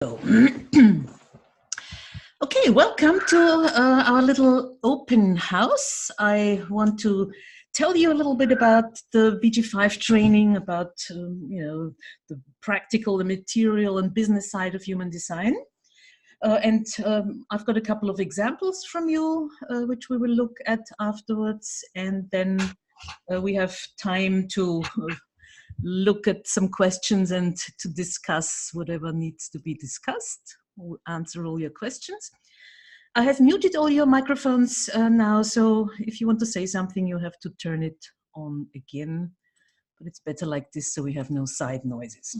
Okay, welcome to our little open house. I want to tell you a little bit about the BG5 training, about the practical, the material and business side of human design. I've got a couple of examples from you, which we will look at afterwards. And then we have time to look at some questions and to discuss whatever needs to be discussed. We'll answer all your questions. I have muted all your microphones now, so if you want to say something, you have to turn it on again. But it's better like this so we have no side noises.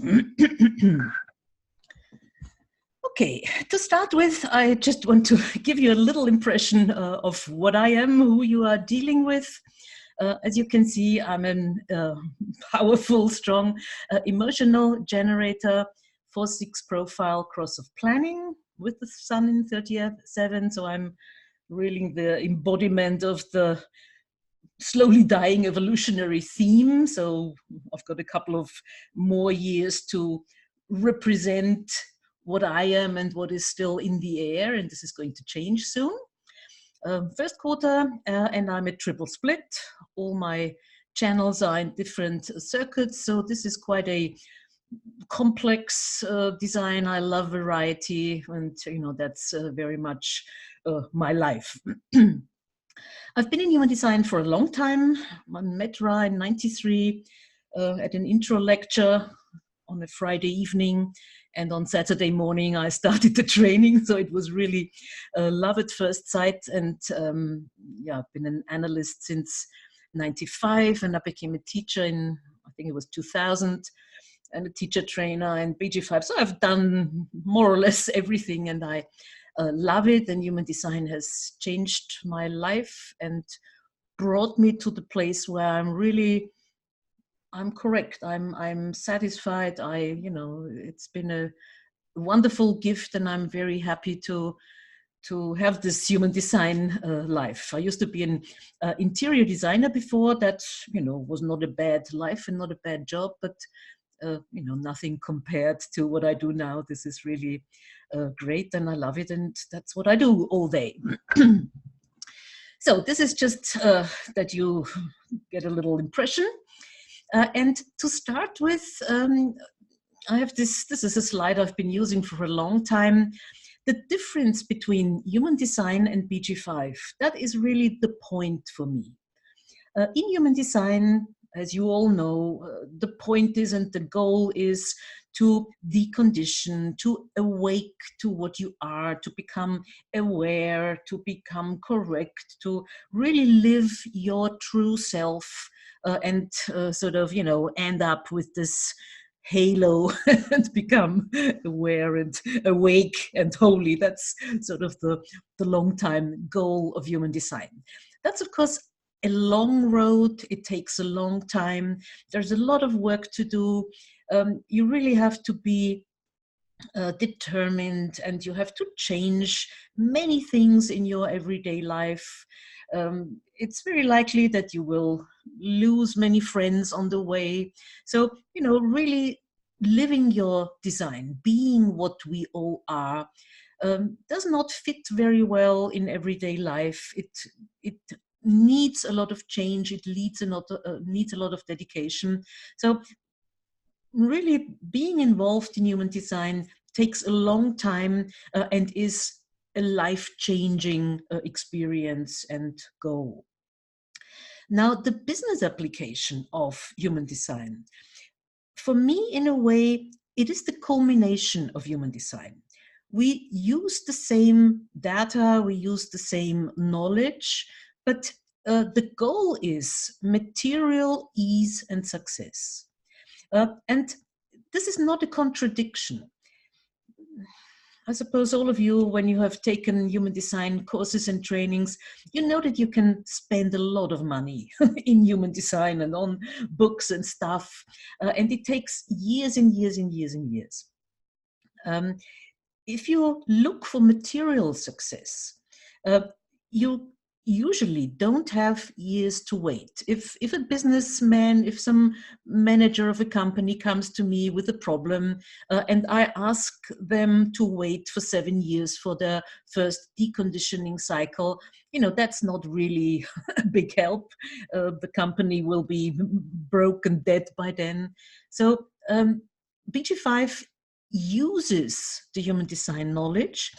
Okay, to start with, I just want to give you a little impression of what I am, who you are dealing with. As you can see, I'm a powerful, strong, emotional generator, 4-6 profile cross of planning with the sun in 37. So I'm really the embodiment of the slowly dying evolutionary theme. So I've got a couple of more years to represent what I am and what is still in the air, and this is going to change soon. First quarter, and I'm a triple split. All my channels are in different circuits, so this is quite a complex design. I love variety, and that's very much my life. I've been in human design for a long time. I met Ra in '93 at an intro lecture on a Friday evening, and on Saturday morning I started the training. So it was really love at first sight. And I've been an analyst since '95, and I became a teacher in, I think it was 2000, and a teacher trainer in BG5. So I've done more or less everything, and I love it. And human design has changed my life and brought me to the place where I'm correct. I'm satisfied. It's been a wonderful gift, and I'm very happy to have this human design life. I used to be an interior designer before. That was not a bad life and not a bad job, but nothing compared to what I do now. This is really great, and I love it, and that's what I do all day. So this is just that you get a little impression. And to start with, I have this is a slide I've been using for a long time. The difference between human design and BG5, that is really the point for me. In human design, as you all know, the point is and the goal is to decondition, to awake to what you are, to become aware, to become correct, to really live your true self, and sort of, end up with this halo and become aware and awake and holy. That's sort of the long time goal of human design. That's, of course, a long road. It takes a long time. There's a lot of work to do. You really have to be determined, and you have to change many things in your everyday life. It's very likely that you will lose many friends on the way. So, really living your design, being what we all are, does not fit very well in everyday life. It needs a lot of change. It needs a lot of dedication. So really being involved in human design takes a long time and is a life-changing experience and goal. Now, the business application of human design, for me, in a way, it is the culmination of human design. We use the same data, we use the same knowledge, but the goal is material ease and success. And this is not a contradiction. I suppose all of you, when you have taken human design courses and trainings, you know that you can spend a lot of money in human design and on books and stuff. And it takes years and years and years and years. If you look for material success, you usually don't have years to wait. If a businessman, if some manager of a company comes to me with a problem, and I ask them to wait for 7 years for their first deconditioning cycle, that's not really a big help. The company will be broke and dead by then. So BG5 uses the human design knowledge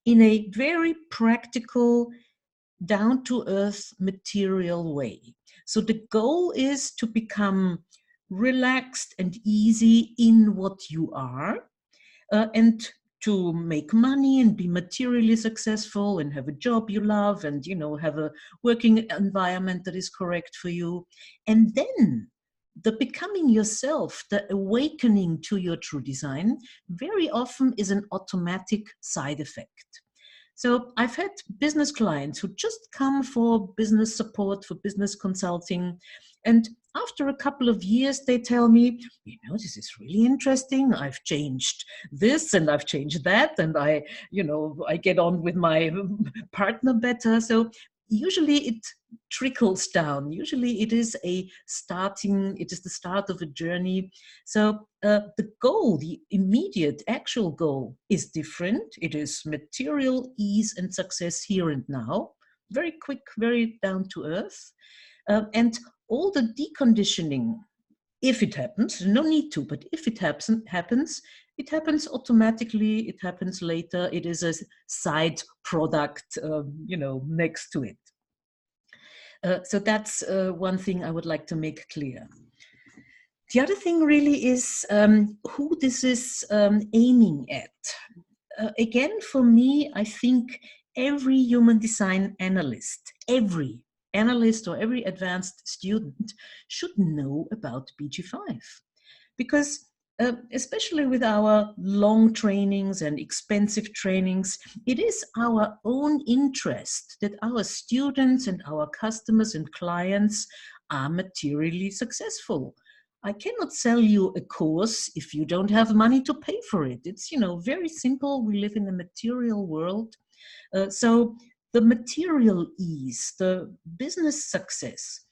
in a very practical, down-to-earth material way. So the goal is to become relaxed and easy in what you are, and to make money and be materially successful and have a job you love and have a working environment that is correct for you. And then the becoming yourself, the awakening to your true design, very often is an automatic side effect. So I've had business clients who just come for business support, for business consulting. And after a couple of years, they tell me, this is really interesting. I've changed this and I've changed that. And I get on with my partner better. So usually it trickles down. Usually it is the start of a journey. So the goal, the immediate actual goal, is different. It is material ease and success here and now, very quick, very down to earth. And all the deconditioning, if it happens, no need to, but if it happens, it happens automatically, it happens later. It is a side product, next to it. So that's one thing I would like to make clear. The other thing really is who this is aiming at. Again, for me, I think every human design analyst, every analyst or every advanced student should know about BG5. Because especially with our long trainings and expensive trainings, it is our own interest that our students and our customers and clients are materially successful. I cannot sell you a course if you don't have money to pay for it. It's, very simple. We live in a material world. So the material ease, the business success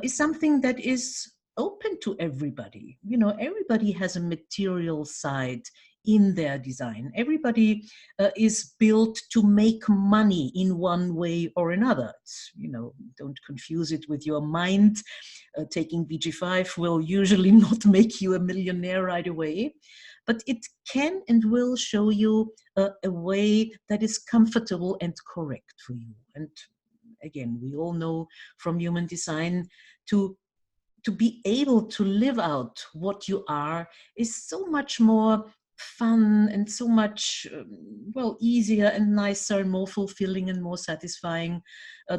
is something that is open to everybody. Everybody has a material side in their design. Everybody is built to make money in one way or another. Don't confuse it with your mind. Taking BG5 will usually not make you a millionaire right away, but it can and will show you a way that is comfortable and correct for you. And again, we all know from human design, to be able to live out what you are is so much more fun and so much, easier and nicer and more fulfilling and more satisfying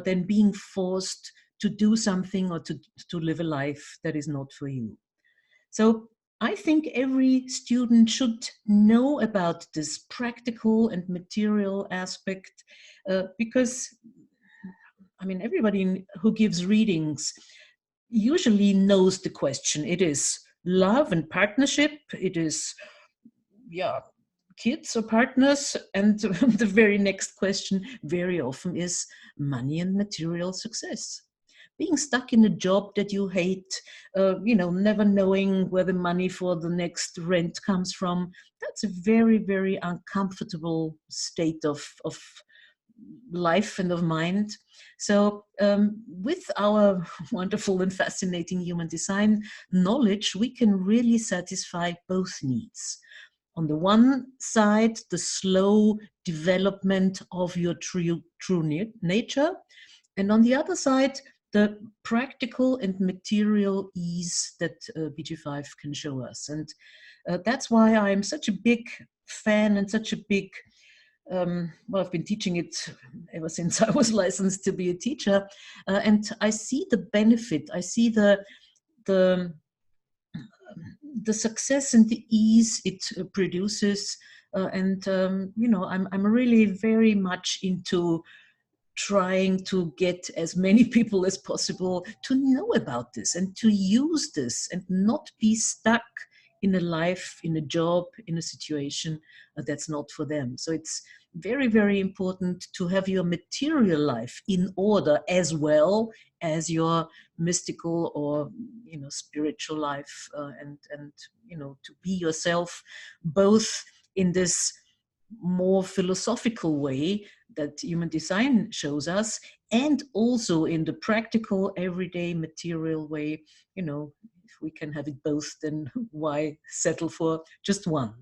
than being forced to do something or to live a life that is not for you. So I think every student should know about this practical and material aspect because, everybody who gives readings usually knows the question. It is love and partnership. It is, kids or partners. And the very next question very often is money and material success. Being stuck in a job that you hate, never knowing where the money for the next rent comes from, that's a very, very uncomfortable state of life and of mind. So with our wonderful and fascinating human design knowledge, we can really satisfy both needs. On the one side, the slow development of your true nature, and on the other side, the practical and material ease that BG5 can show us. And that's why I'm such a big fan and such a big I've been teaching it ever since I was licensed to be a teacher, and I see the benefit. I see the success and the ease it produces, and I'm really very much into trying to get as many people as possible to know about this and to use this and not be stuck in a life, in a job, in a situation that's not for them. So it's very, very important to have your material life in order as well as your mystical or spiritual life, and to be yourself, both in this more philosophical way that human design shows us, and also in the practical, everyday, material way. If we can have it both, then why settle for just one?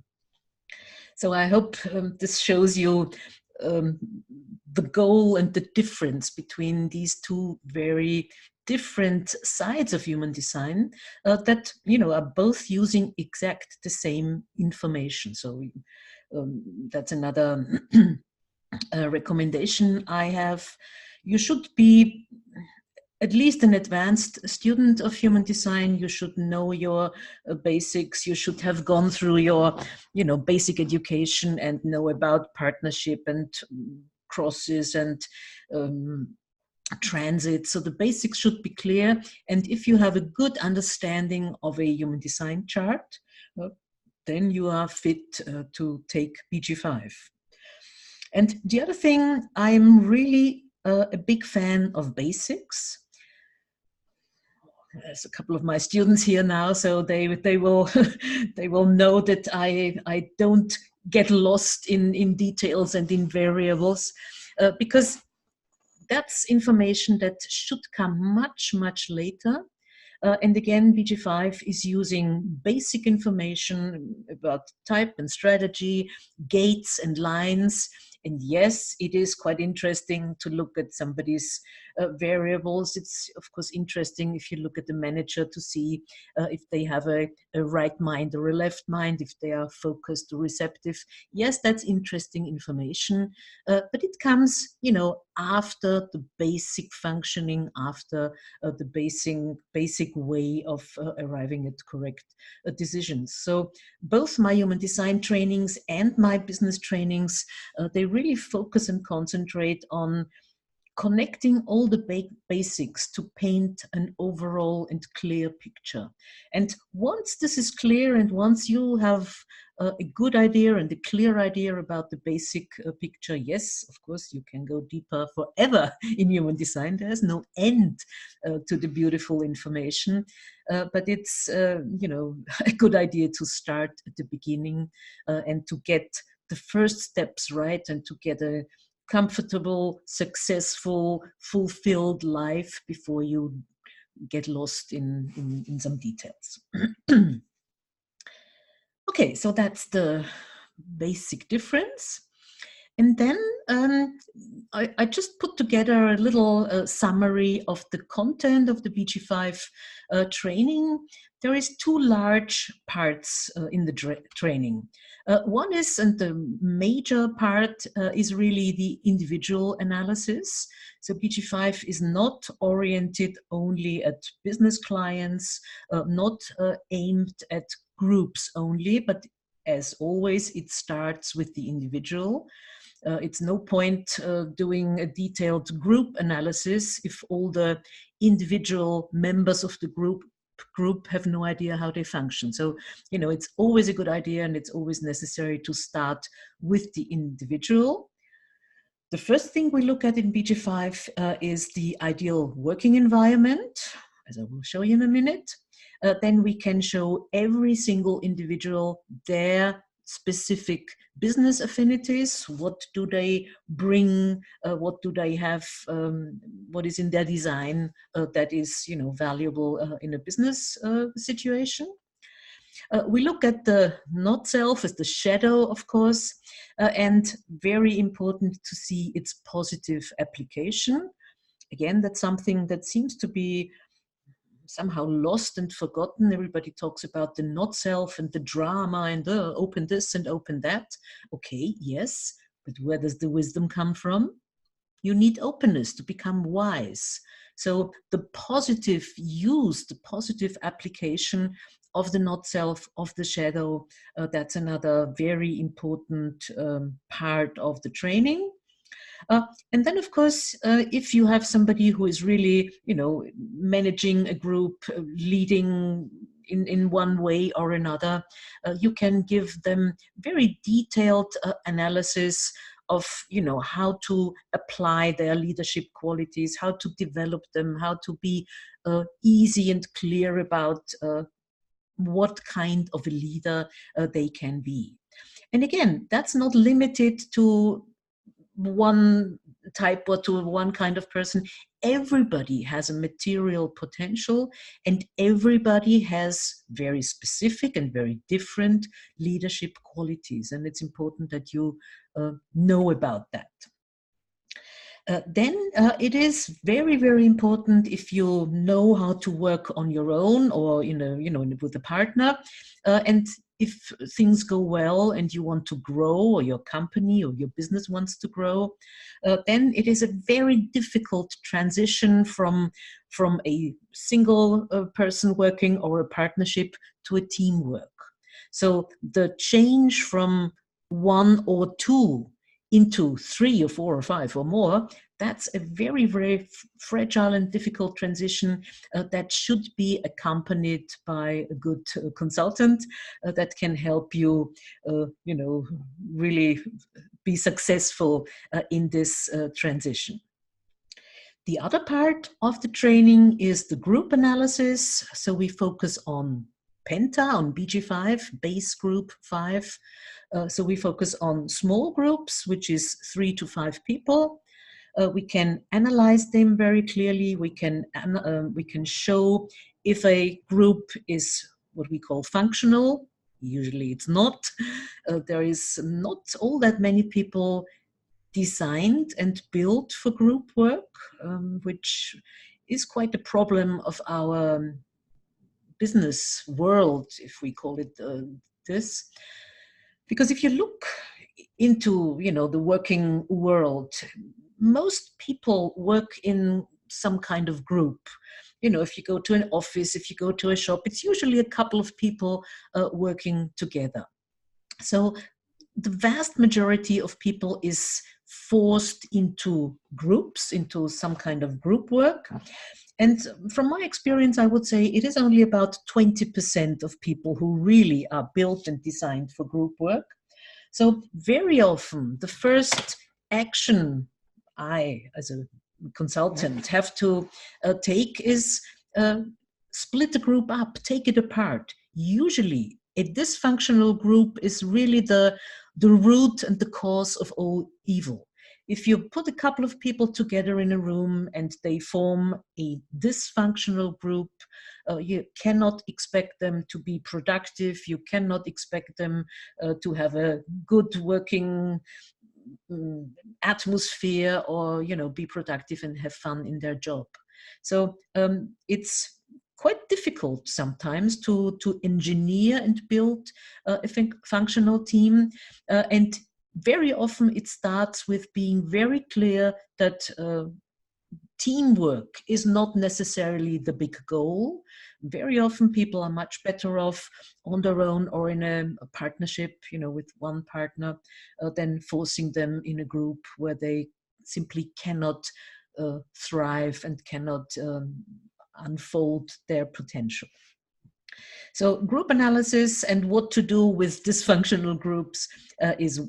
So I hope this shows you um, the goal and the difference between these two very different sides of human design that are both using exact the same information. So that's another recommendation I have. You should be at least an advanced student of human design. You should know your basics. You should have gone through your basic education and know about partnership and crosses and transit. So the basics should be clear. And if you have a good understanding of a human design chart, then you are fit to take BG5. And the other thing, I'm really a big fan of basics. There's a couple of my students here now, so they will they will know that I don't get lost in details and in variables, because that's information that should come much, much later. And again, BG5 is using basic information about type and strategy, gates and lines. And yes, it is quite interesting to look at somebody's variables. It's, of course, interesting if you look at the manager to see if they have a right mind or a left mind, if they are focused or receptive. Yes, that's interesting information, but it comes, after the basic functioning, after the basic way of arriving at correct decisions. So both my human design trainings and my business trainings, they really focus and concentrate on connecting all the basics to paint an overall and clear picture. And once this is clear, and once you have a good idea and a clear idea about the basic picture, yes, of course, you can go deeper forever in human design. There's no end to the beautiful information, but it's, a good idea to start at the beginning and to get the first steps right, and to get a comfortable, successful, fulfilled life before you get lost in some details. Okay, so that's the basic difference. And then I just put together a little summary of the content of the BG5 training. There is two large parts in the training. One is, and the major part is really the individual analysis. So BG5 is not oriented only at business clients, not aimed at groups only, but as always, it starts with the individual. It's no point doing a detailed group analysis if all the individual members of the group have no idea how they function. So, it's always a good idea, and it's always necessary to start with the individual. The first thing we look at in BG5 is the ideal working environment, as I will show you in a minute. Then we can show every single individual their specific business affinities. What do they bring? What do they have? What is in their design that is, valuable in a business situation? We look at the not self as the shadow, of course, and very important to see its positive application. Again, that's something that seems to be somehow lost and forgotten. Everybody talks about the not self and the drama and open this and open that. Okay, yes, but where does the wisdom come from? You need openness to become wise. So the positive use, the positive application of the not self, of the shadow, that's another very important part of the training. And then, of course, if you have somebody who is really, managing a group, leading in one way or another. You can give them very detailed analysis of, you know, how to apply their leadership qualities, how to develop them, how to be easy and clear about what kind of a leader they can be. And again, that's not limited to one type or to one kind of person. Everybody has a material potential, and everybody has very specific and very different leadership qualities. And it's important that you know about that. Then it is very, very important, if you know how to work on your own or with a partner, and if things go well and you want to grow, or your company or your business wants to grow, then it is a very difficult transition from a single person working or a partnership to a teamwork. So the change from one or two into 3 or 4 or 5 or more, that's a very, very fragile and difficult transition that should be accompanied by a good consultant that can help you, really be successful in this transition. The other part of the training is the group analysis. So we focus on Penta, on BG5, base group 5. So we focus on small groups, which is 3 to 5 people. We can analyze them very clearly. We can show if a group is what we call functional. Usually it's not. There is not all that many people designed and built for group work, which is quite a problem of our business world, if we call it this. Because if you look into, the working world, most people work in some kind of group. If you go to an office, if you go to a shop, it's usually a couple of people working together. So the vast majority of people is forced into groups, into some kind of group work. And from my experience, I would say it is only about 20% of people who really are built and designed for group work. So very often, the first action I, as a consultant, have to take is split the group up, take it apart. Usually, a dysfunctional group is really the root and the cause of all evil. If you put a couple of people together in a room and they form a dysfunctional group, you cannot expect them to be productive. You cannot expect them to have a good working atmosphere, or be productive and have fun in their job. So it's quite difficult sometimes to engineer and build a functional team, and very often it starts with being very clear that teamwork is not necessarily the big goal. Very often people are much better off on their own or in a partnership, with one partner, than forcing them in a group where they simply cannot thrive and cannot unfold their potential. So group analysis and what to do with dysfunctional groups is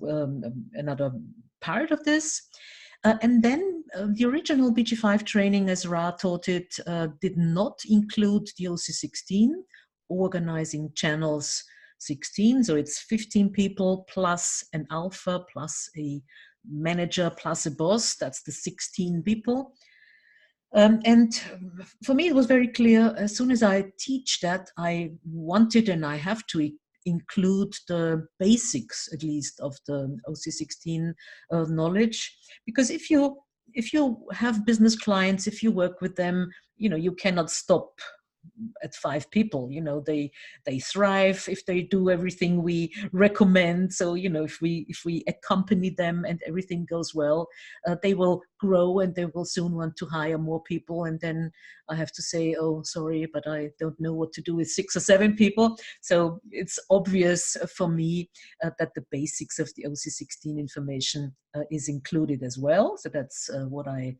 another part of this. And then the original BG5 training, as Ra taught it, did not include the OC16, organizing channels 16. So it's 15 people plus an alpha, plus a manager, plus a boss. That's the 16 people. And for me, it was very clear, as soon as I teach that, I wanted and I have to include the basics, at least, of the OC16 knowledge. Because if you have business clients, if you work with them, you cannot stop at 5 people. They thrive if they do everything we recommend. So if we accompany them and everything goes well, they will grow and they will soon want to hire more people. And then I have to say, oh, sorry, but I don't know what to do with 6 or 7 people. So it's obvious for me that the basics of the OC16 information is included as well. So that's what I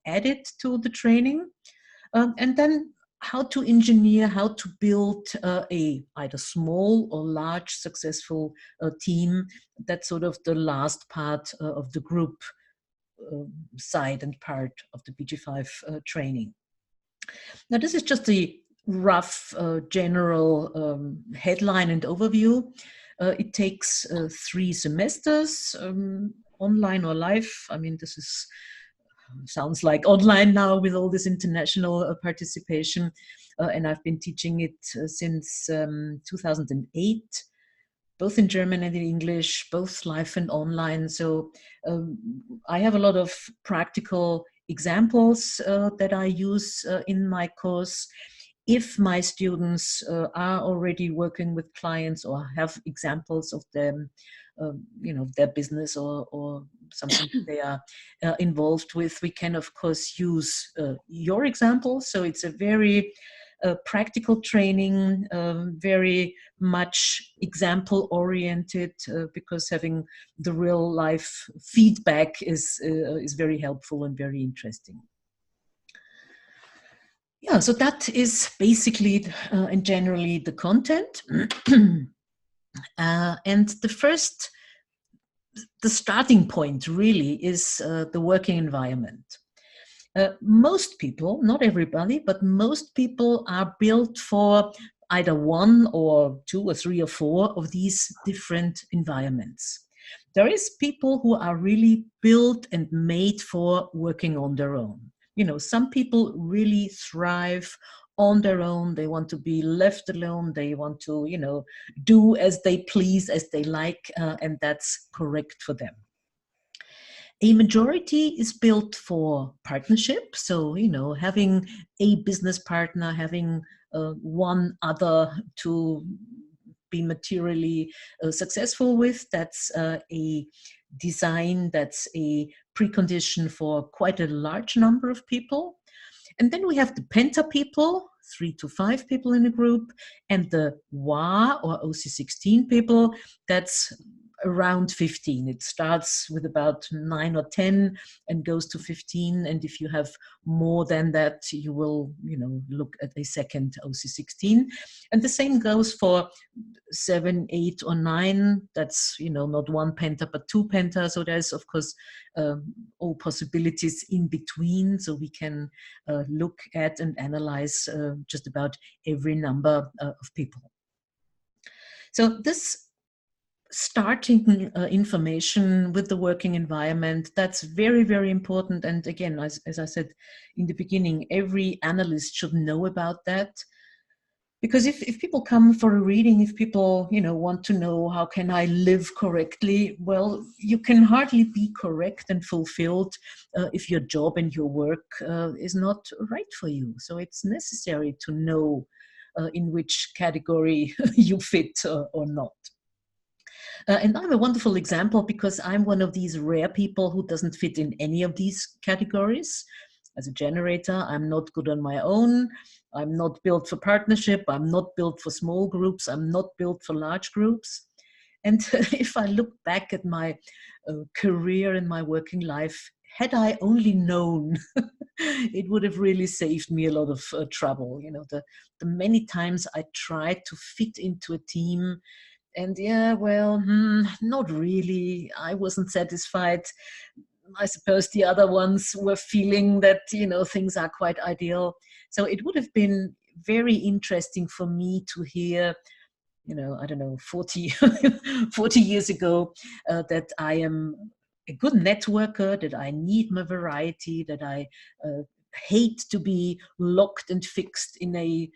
added to the training. And then how to engineer, how to build a either small or large successful team. That's sort of the last part of the group side and part of the BG5 training. Now, this is just a rough general headline and overview. It takes 3 semesters, online or live. I mean, this is sounds like online now with all this international participation. And I've been teaching it since 2008, both in German and in English, both live and online. So I have a lot of practical examples that I use in my course. If my students are already working with clients or have examples of them, their business or something they are involved with, we can of course use your example. So it's a very practical training, very much example oriented, because having the real life feedback is very helpful and very interesting. Yeah, so that is basically and generally the content. And the starting point really is the working environment. Most people, not everybody, but most people are built for either 1 or 2 or 3 or 4 of these different environments. There is people who are really built and made for working on their own. Some people really thrive on their own. They want to be left alone. They want to, do as they please, as they like, and that's correct for them. A majority is built for partnership. So, having a business partner, having one other to be materially successful with, that's a design, that's a precondition for quite a large number of people. And then we have the penta people, 3 to 5 people in a group, and the WA or OC16 people, that's around 15. It starts with about 9 or 10 and goes to 15. And if you have more than that, you will, look at a second OC16. And the same goes for 7, 8, or 9. That's, not 1 penta, but 2 penta. So there's, of course, all possibilities in between. So we can look at and analyze just about every number of people. So this starting information with the working environment, that's very, very important. And again, as I said in the beginning, every analyst should know about that. Because if people come for a reading, if people, want to know how can I live correctly, well, you can hardly be correct and fulfilled if your job and your work is not right for you. So it's necessary to know in which category you fit or not. And I have a wonderful example because I'm one of these rare people who doesn't fit in any of these categories. As a generator, I'm not good on my own. I'm not built for partnership. I'm not built for small groups. I'm not built for large groups. And if I look back at my career and my working life, had I only known, it would have really saved me a lot of trouble. The many times I tried to fit into a team, and not really. I wasn't satisfied. I suppose the other ones were feeling that, things are quite ideal. So it would have been very interesting for me to hear, I don't know, 40 years ago, that I am a good networker, that I need my variety, that I hate to be locked and fixed in a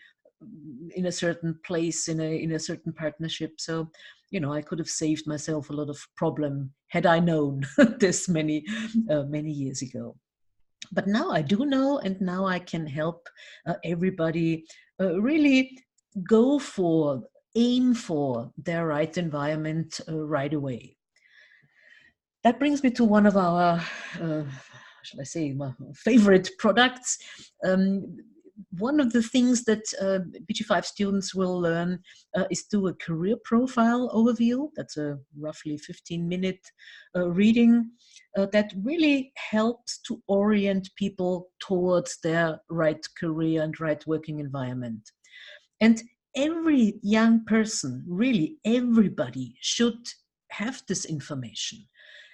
certain place, in a certain partnership. So, I could have saved myself a lot of problem had I known this many years ago. But now I do know, and now I can help everybody really aim for their right environment right away. That brings me to one of our, shall I say, my favorite products. one of the things that BG5 students will learn is do a career profile overview. That's a roughly 15-minute reading that really helps to orient people towards their right career and right working environment. And every young person, really everybody, should have this information.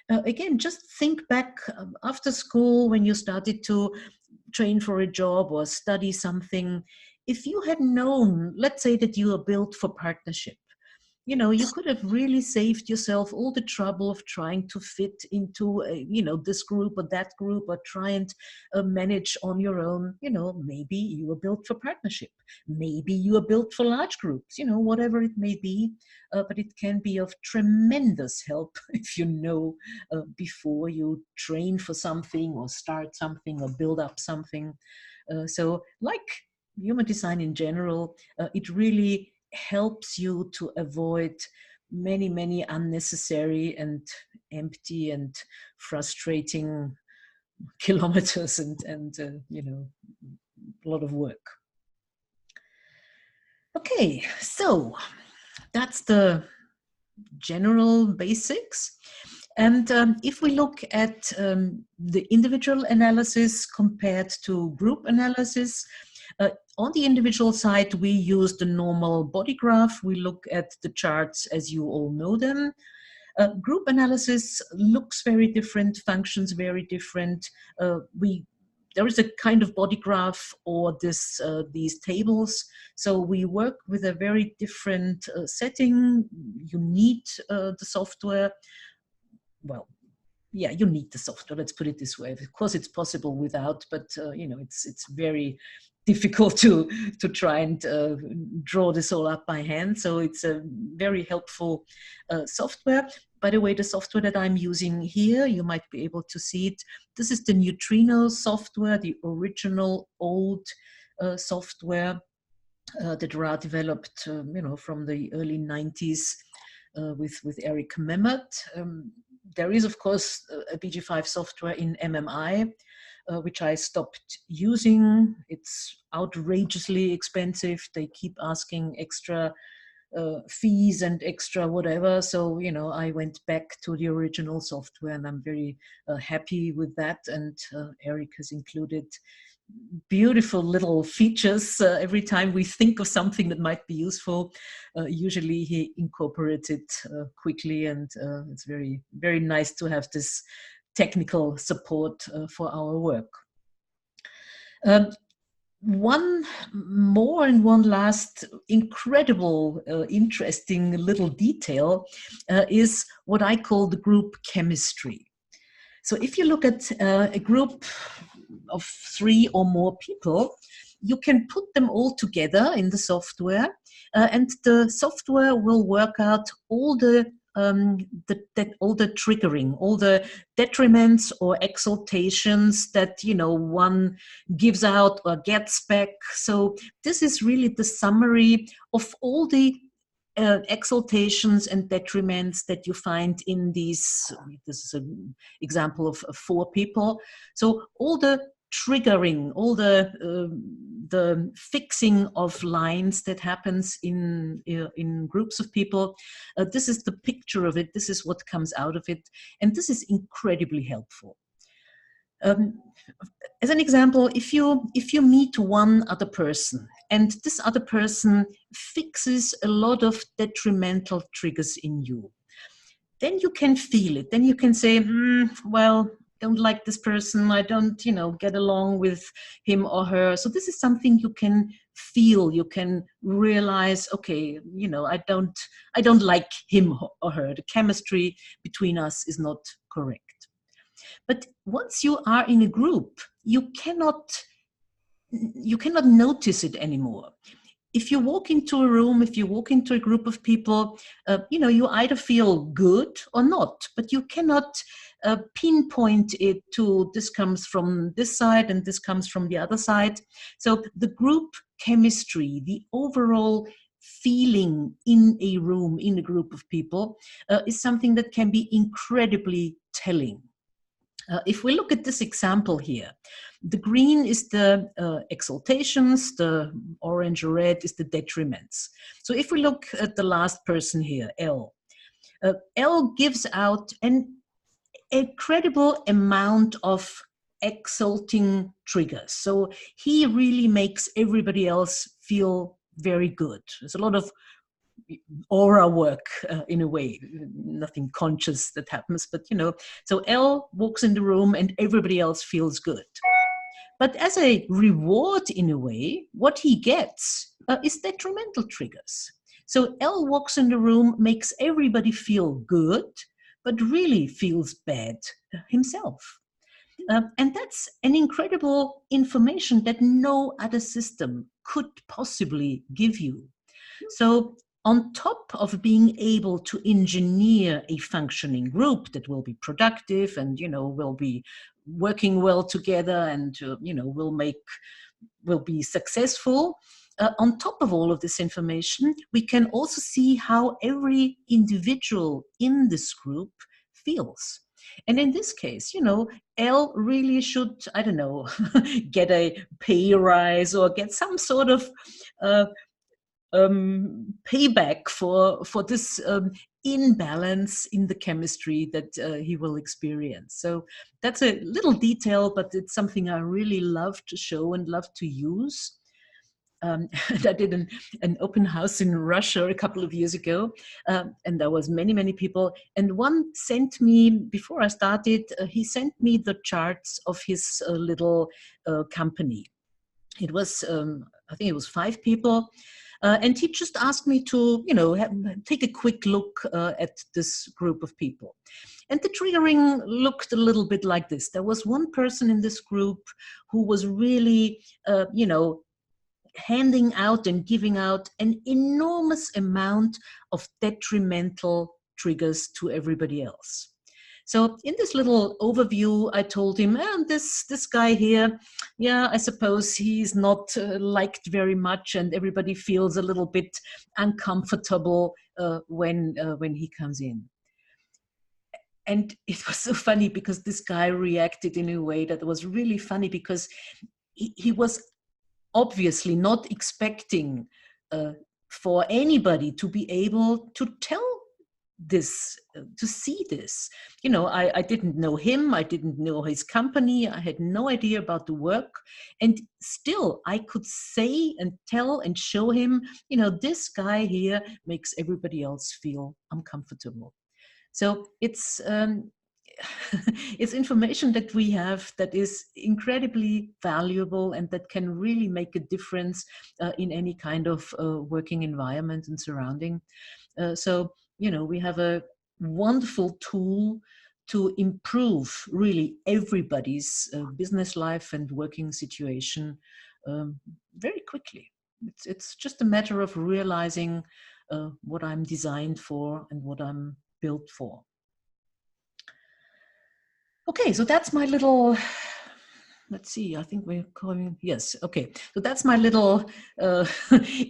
Again, just think back after school when you started to train for a job or study something. If you had known, let's say that you are built for partnership, you know, you could have really saved yourself all the trouble of trying to fit into, you know, this group or that group, or try and manage on your own. You know, maybe you were built for partnership. Maybe you are built for large groups, you know, whatever it may be. But it can be of tremendous help if you know before you train for something or start something or build up something. So like human design in general, it really helps you to avoid many unnecessary and empty and frustrating kilometers and you know, a lot of work. Okay, so that's the general basics. And if we look at the individual analysis compared to group analysis, on the individual side, we use the normal body graph. We look at the charts as you all know them. Group analysis looks very different, functions very different. There is a kind of body graph or these tables. So we work with a very different setting. You need the software. Well, yeah, you need the software. Let's put it this way. Of course, it's possible without, but you know, it's very difficult to try and draw this all up by hand. So it's a very helpful software. By the way, the software that I'm using here, you might be able to see it. This is the Neutrino software, the original old software that Ra developed, you know, from the early 90s with Eric Memmert. There is, of course, a BG5 software in MMI, which I stopped using. It's outrageously expensive. They keep asking extra fees and extra whatever. So, you know, I went back to the original software, and I'm very happy with that. And Eric has included beautiful little features. Every time we think of something that might be useful, usually he incorporates it quickly, and it's very nice to have this technical support for our work. One more and one last incredible, interesting little detail is what I call the group chemistry. So if you look at a group of 3 or more people, you can put them all together in the software, and the software will work out all the triggering, all the detriments or exaltations that, you know, one gives out or gets back. So this is really the summary of all the exaltations and detriments that you find in these. This is an example of 4 people. So all the triggering, all the fixing of lines that happens in groups of people. This is the picture of it. This is what comes out of it, and this is incredibly helpful. As an example, if you meet one other person and this other person fixes a lot of detrimental triggers in you, then you can feel it. Then you can say, well, don't like this person. I don't, you know, get along with him or her. So this is something you can feel. You can realize, okay, you know, I don't like him or her. The chemistry between us is not correct. But once you are in a group, you cannot notice it anymore. If you walk into a room, if you walk into a group of people, you know, you either feel good or not, but you cannot pinpoint it to this comes from this side and this comes from the other side. So the group chemistry, the overall feeling in a room, in a group of people, is something that can be incredibly telling. If we look at this example here, the green is the exaltations, the orange or red is the detriments. So if we look at the last person here, L, L gives out an incredible amount of exalting triggers. So he really makes everybody else feel very good. There's a lot of aura work in a way, nothing conscious that happens, but you know, so L walks in the room and everybody else feels good. But as a reward in a way, what he gets is detrimental triggers. So L walks in the room, makes everybody feel good, but really feels bad himself. And that's an incredible information that no other system could possibly give you. So on top of being able to engineer a functioning group that will be productive and, you know, will be working well together and, you know, will be successful, on top of all of this information, we can also see how every individual in this group feels. And in this case, you know, L really should, I don't know, get a pay rise or get some sort of payback for this imbalance in the chemistry that he will experience. So that's a little detail, but it's something I really love to show and love to use. And I did an open house in Russia a couple of years ago, and there was many people. And one sent me, before I started, he sent me the charts of his little company. It was, I think it was 5 people. And he just asked me to, you know, take a quick look at this group of people. And the triggering looked a little bit like this. There was one person in this group who was really, you know, handing out and giving out an enormous amount of detrimental triggers to everybody else. So in this little overview, I told him, this guy here, yeah, I suppose he's not liked very much, and everybody feels a little bit uncomfortable when he comes in. And it was so funny because this guy reacted in a way that was really funny, because he was obviously not expecting for anybody to be able to tell this, to see this. You know, I didn't know him, I didn't know his company, I had no idea about the work, and still I could say and tell and show him, you know, this guy here makes everybody else feel uncomfortable. So it's it's information that we have that is incredibly valuable and that can really make a difference in any kind of working environment and surrounding. So, you know, we have a wonderful tool to improve really everybody's business life and working situation very quickly. It's just a matter of realizing what I'm designed for and what I'm built for. Okay, so that's my little, let's see, I think we're calling, yes, okay. So that's my little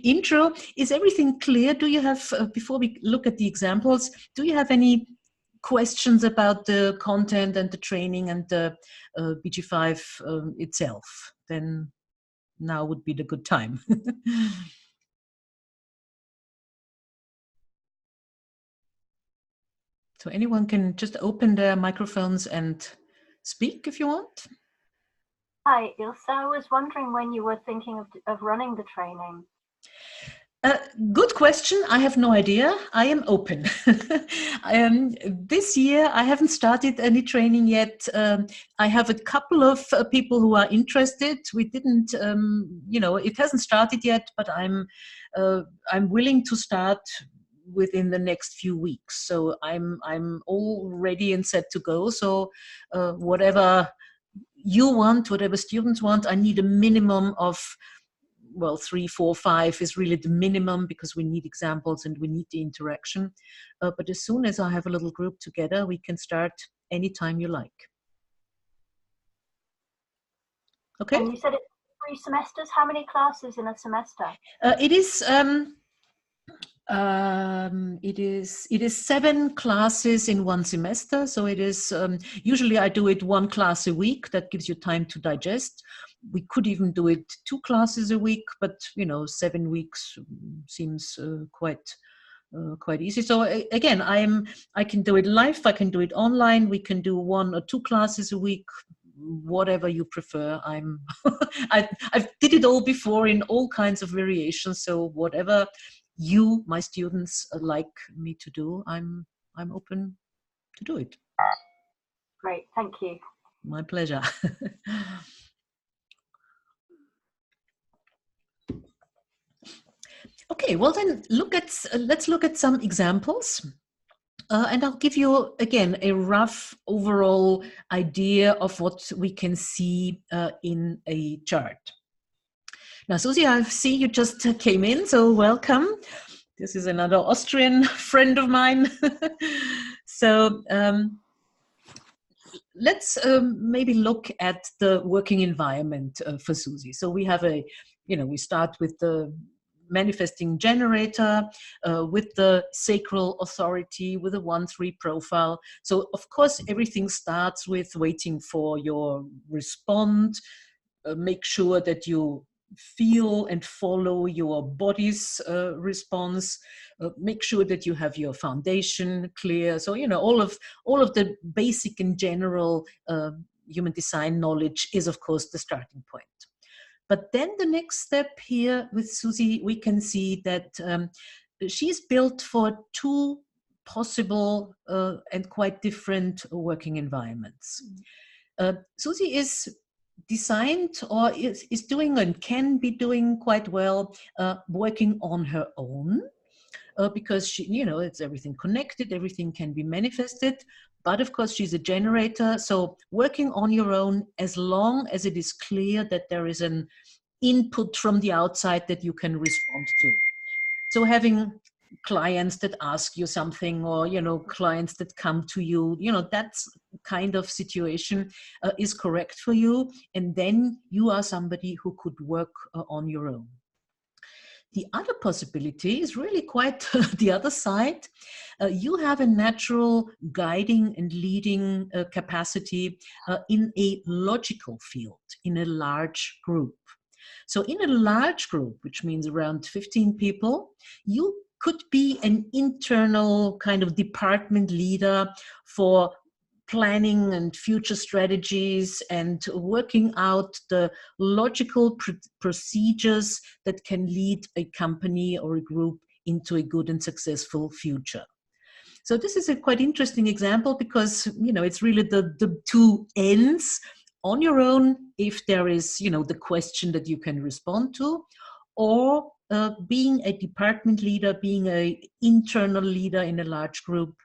intro. Is everything clear? Do you have, before we look at the examples, do you have any questions about the content and the training and the BG5 itself? Then now would be the good time. So anyone can just open their microphones and speak if you want. Hi, Ilse. I was wondering when you were thinking of running the training. Good question. I have no idea. I am open. This year, I haven't started any training yet. I have a couple of people who are interested. We didn't, you know, it hasn't started yet, but I'm willing to start within the next few weeks. So I'm all ready and set to go. So whatever you want, whatever students want, I need a minimum of, well, 3, 4, 5 is really the minimum, because we need examples and we need the interaction. But as soon as I have a little group together, we can start anytime you like. Okay. And you said it's 3 semesters. How many classes in a semester? It is, It is 7 classes in one semester. So it is usually I do it 1 class a week. That gives you time to digest. We could even do it 2 classes a week, but 7 weeks seems quite easy. So again, I can do it live. I can do it online. We can do 1 or 2 classes a week, whatever you prefer. I've did it all before in all kinds of variations. So whatever you, my students, like me to do, I'm open to do it. Great, thank you. My pleasure. Okay, well then let's look at some examples. And I'll give you, again, a rough overall idea of what we can see in a chart. Now, Susie, I see you just came in, so welcome. This is another Austrian friend of mine. So let's maybe look at the working environment for Susie. So we have we start with the manifesting generator, with the sacral authority, with a 1-3 profile. So of course, everything starts with waiting for your response. Make sure that you feel and follow your body's response. Make sure that you have your foundation clear. So all of the basic and general human design knowledge is of course the starting point. But then the next step here with Susie, we can see that she's built for 2 possible and quite different working environments. Susie is designed or is doing and can be doing quite well working on her own. Because she, it's everything connected, everything can be manifested. But of course, she's a generator. So working on your own, as long as it is clear that there is an input from the outside that you can respond to. So having clients that ask you something, or clients that come to you, that's kind of situation is correct for you. And then you are somebody who could work on your own. The other possibility is really quite the other side. You have a natural guiding and leading capacity in a logical field, in a large group. So in a large group, which means around 15 people, you could be an internal kind of department leader for planning and future strategies and working out the logical procedures that can lead a company or a group into a good and successful future. So this is a quite interesting example because, it's really the 2 ends. On your own, if there is, the question that you can respond to, or being a department leader, being an internal leader in a large group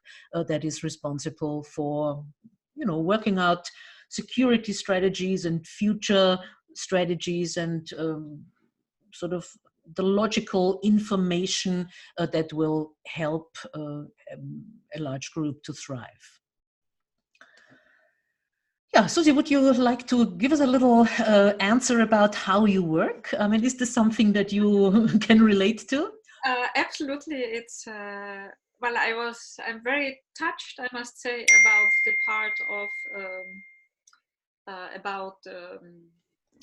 that is responsible for, working out security strategies and future strategies and sort of the logical information that will help a large group to thrive. Yeah, Susie, would you like to give us a little answer about how you work? I mean, is this something that you can relate to? Absolutely. It's well, I'm very touched, I must say, about the part of about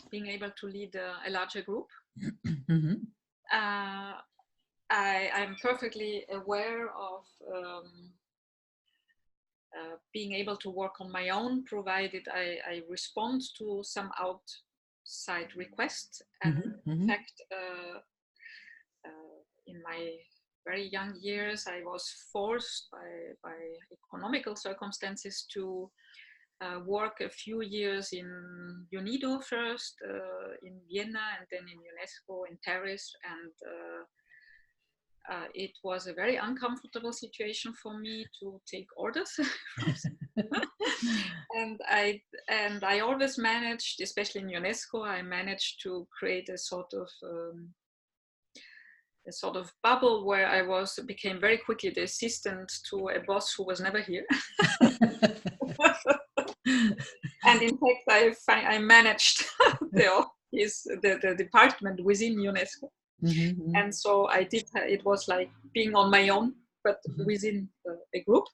being able to lead a larger group. Mm-hmm. I'm perfectly aware of being able to work on my own, provided I respond to some outside requests. And mm-hmm. In fact, in my very young years, I was forced by economical circumstances to work a few years in UNIDO first, in Vienna, and then in UNESCO in Paris. And it was a very uncomfortable situation for me to take orders. and I always managed, especially in UNESCO, I managed to create a sort of bubble where I became very quickly the assistant to a boss who was never here. And in fact, I managed the department within UNESCO. Mm-hmm. And so I did. It was like being on my own, but within a group.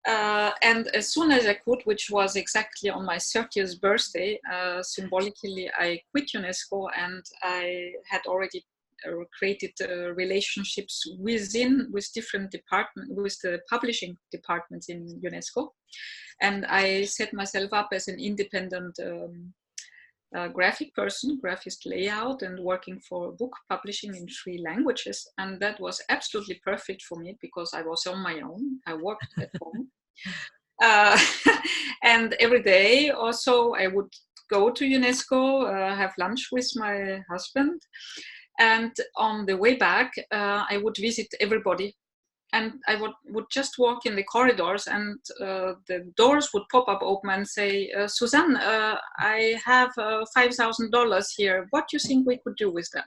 And as soon as I could, which was exactly on my 30th birthday, symbolically, I quit UNESCO, and I had already created relationships with different departments, with the publishing departments in UNESCO. And I set myself up as an independent graphic person, graphist layout, and working for book publishing in 3 languages. And that was absolutely perfect for me because I was on my own. I worked at home. And every day or so I would go to UNESCO, have lunch with my husband. And on the way back, I would visit everybody. And I would just walk in the corridors, and the doors would pop up open and say, Suzanne, I have $5,000 here. What do you think we could do with that?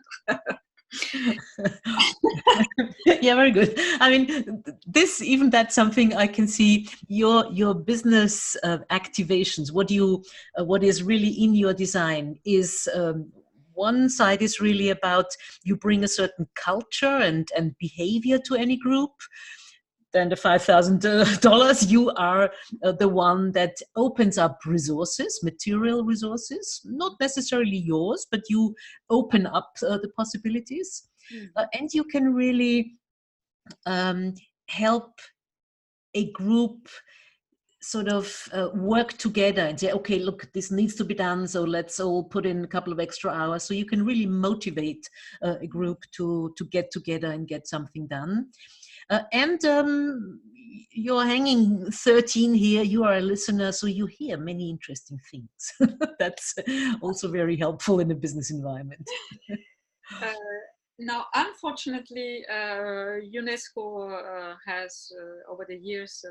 Yeah, very good. I mean, that's something I can see. Your business activations, what is really in your design is one side is really about you bring a certain culture and behavior to any group. Then the $5,000, you are the one that opens up resources, material resources, not necessarily yours, but you open up the possibilities. And you can really help a group sort of work together and say, okay, look, this needs to be done, so let's all put in a couple of extra hours. So you can really motivate a group to get together and get something done. And you're hanging 13 here, you are a listener, so you hear many interesting things. That's also very helpful in a business environment. Now, unfortunately, UNESCO has, over the years,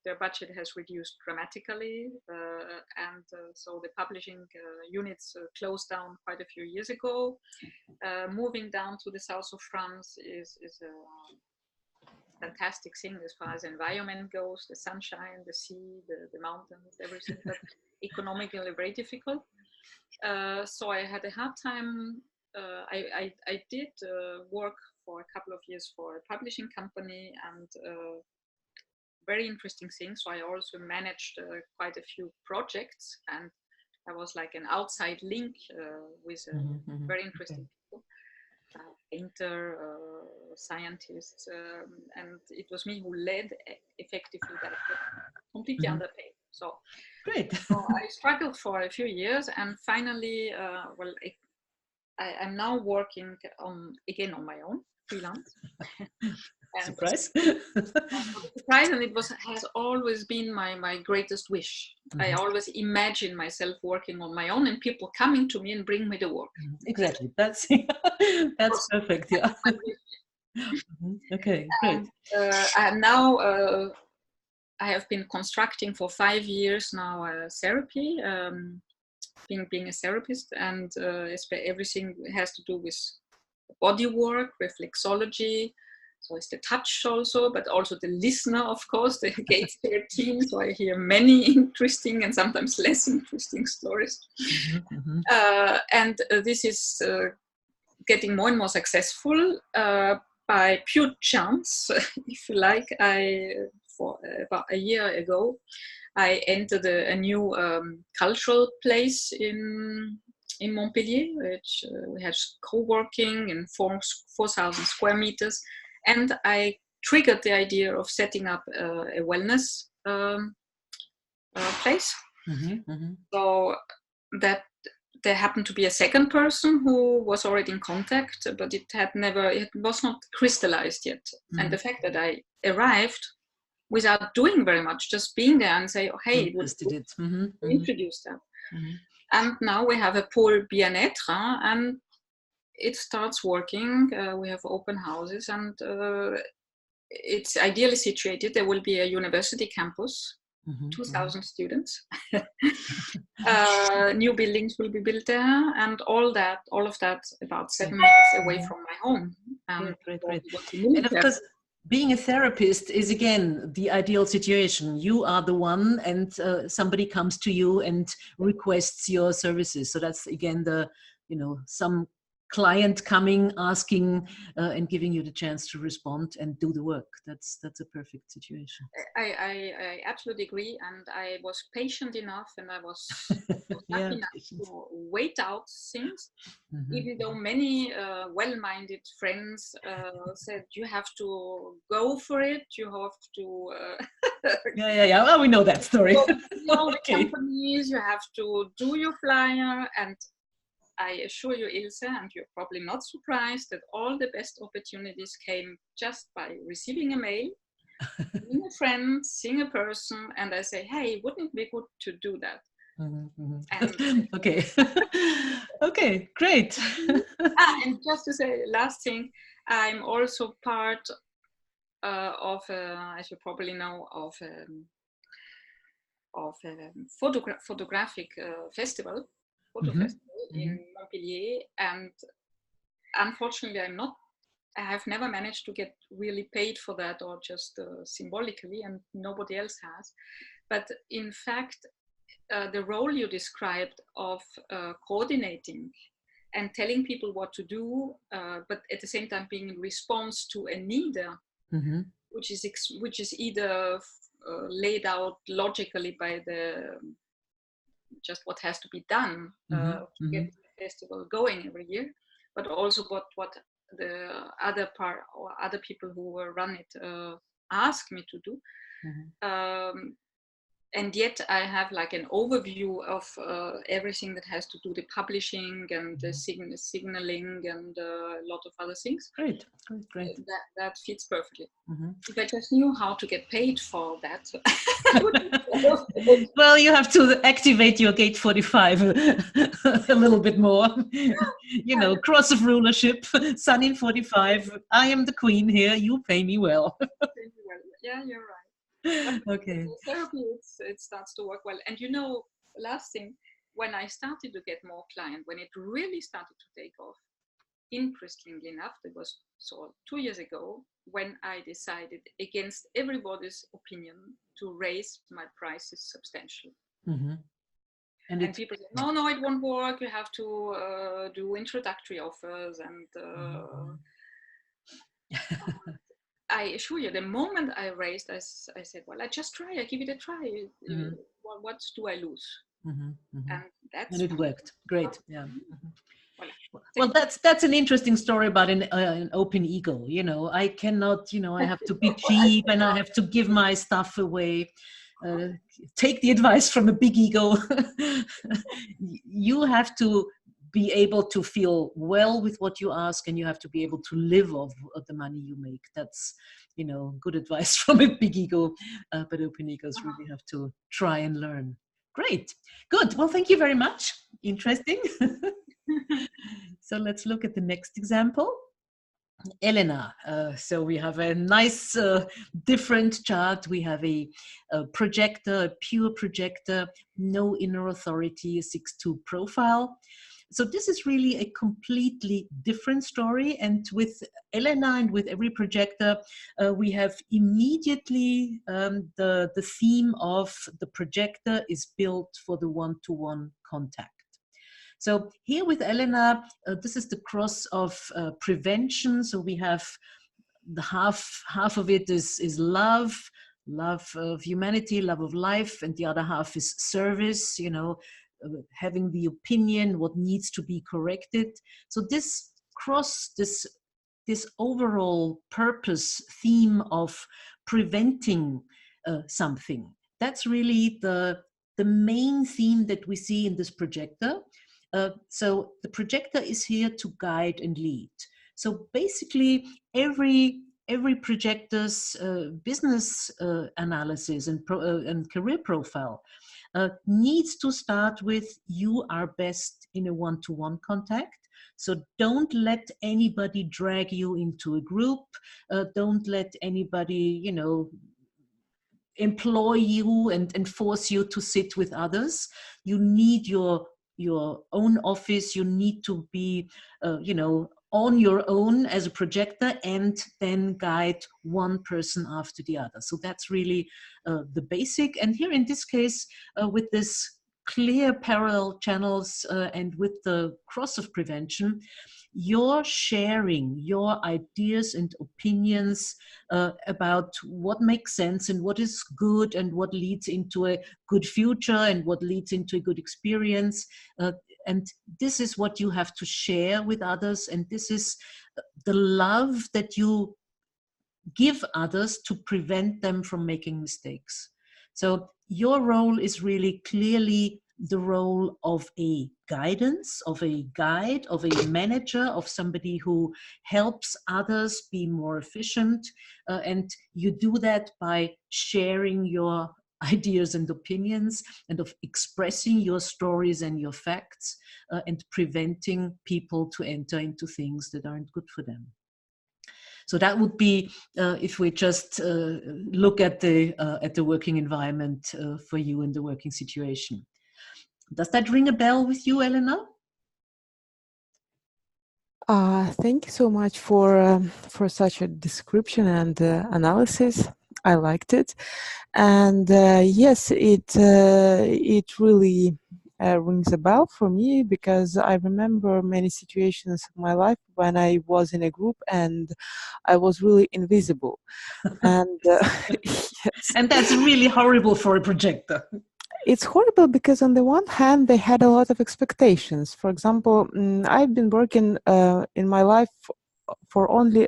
their budget has reduced dramatically, and so the publishing units closed down quite a few years ago. Moving down to the south of France is a fantastic thing as far as environment goes, the sunshine, the sea, the mountains, everything, but economically very difficult. So I had a hard time. I did work for a couple of years for a publishing company, and very interesting thing. So I also managed quite a few projects, and I was like an outside link with very interesting people, painter, scientists, and it was me who led effectively that, completely underpaid. So great. So I struggled for a few years, and finally, I'm now working again on my own, freelance. Surprise. Surprise, and it has always been my greatest wish. I always imagine myself working on my own and people coming to me and bring me the work. Exactly. That's perfect. Yeah. Okay, great. And now I have been constructing for 5 years now therapy, being a therapist, and everything has to do with body work, reflexology. So it's the touch also, but also the listener, of course, the gate 13. So I hear many interesting and sometimes less interesting stories. And this is getting more and more successful by pure chance, if you like. For about a year ago, I entered a new cultural place in Montpellier, which we had co-working in 4,000 square meters. And I triggered the idea of setting up a wellness place. So that there happened to be a second person who was already in contact, but it was not crystallized yet. And the fact that I arrived without doing very much, just being there and say, oh, hey, introduce that. And now we have a pôle bien-être, and it starts working. We have open houses, and it's ideally situated. There will be a university campus, 2,000 students. New buildings will be built there, and all of that about 7 minutes away from my home. Great. And of course, being a therapist is again the ideal situation. You are the one, and somebody comes to you and requests your services. So that's again some client coming, asking, and giving you the chance to respond and do the work. That's a perfect situation. I absolutely agree, and I was patient enough, and I was Yeah, lucky enough patient. to wait out things, Mhm. even though many well-minded friends said you have to go for it, you have to Yeah. Well, we know that story. go to all the Okay. companies, you have to do your flyer, and I assure you, Ilse, and you're probably not surprised that all the best opportunities came just by receiving a mail, seeing a friend, seeing a person, and I say, hey, wouldn't it be good to do that? And Okay. Okay, great. and just to say, last thing, I'm also part of, as you probably know, of a photographic festival, photo festival in Montpellier, and unfortunately, I have never managed to get really paid for that, or just symbolically, and nobody else has. But in fact, the role you described of coordinating and telling people what to do, but at the same time being in response to a need, which is either laid out logically by the just what has to be done to get the festival going every year, but also what the other part or other people who run it ask me to do. And yet I have like an overview of everything that has to do the publishing and the signaling and a lot of other things. Great. That fits perfectly. If I just knew how to get paid for that. Well, you have to activate your Gate 45 a little bit more. You know, cross of rulership, Sun in 45. I am the queen here. You pay me well. Yeah, you're right. Okay. Therapy, it starts to work well. And you know, last thing, when I started to get more clients, when it really started to take off, interestingly enough, it was so 2 years ago when I decided, against everybody's opinion, to raise my prices substantially. And people say, no, it won't work. You have to do introductory offers. And I assure you, the moment I raised, I said, well, I just try. I give it a try. What do I lose? And it worked. Great. Yeah. Well, that's an interesting story about an open ego. You know, I cannot. You know, I have to be cheap and I have to give my stuff away. Take the advice from a big ego. You have to be able to feel well with what you ask, and you have to be able to live off of the money you make. That's, you know, good advice from a big ego, but open egos really have to try and learn. Great, good. Well, thank you very much. Interesting. So let's look at the next example. Elena. So we have a nice different chart. We have a projector, a pure projector, no inner authority, a 6'2" profile. So this is really a completely different story. And with Elena and with every projector, we have immediately the theme of the projector is built for the one-to-one contact. So here with Elena, this is the cross of prevention. So we have the half of it is love of humanity, love of life, and the other half is service, you know, having the opinion, what needs to be corrected. So this cross, this overall purpose theme of preventing something, that's really the main theme that we see in this projector. So the projector is here to guide and lead. So basically, every projector's business analysis and career profile needs to start with you are best in a one-to-one contact. So don't let anybody drag you into a group. Don't let anybody, you know, employ you and force you to sit with others. You need your own office. You need to be, you know, on your own as a projector, and then guide one person after the other. So that's really the basic. And here in this case, with this clear parallel channels and with the cross of prevention, you're sharing your ideas and opinions about what makes sense and what is good and what leads into a good future and what leads into a good experience. And this is what you have to share with others. And this is the love that you give others to prevent them from making mistakes. So your role is really clearly the role of a guidance, of a guide, of a manager, of somebody who helps others be more efficient. And you do that by sharing your ideas and opinions and of expressing your stories and your facts and preventing people to enter into things that aren't good for them. So that would be if we just look at the working environment for you in the working situation. Does that ring a bell with you, Elena? Thank you so much for such a description and analysis. I liked it, and yes, it really rings a bell for me, because I remember many situations in my life when I was in a group and I was really invisible, and yes. And that's really horrible for a projector. It's horrible because on the one hand, they had a lot of expectations. For example, I've been working in my life for only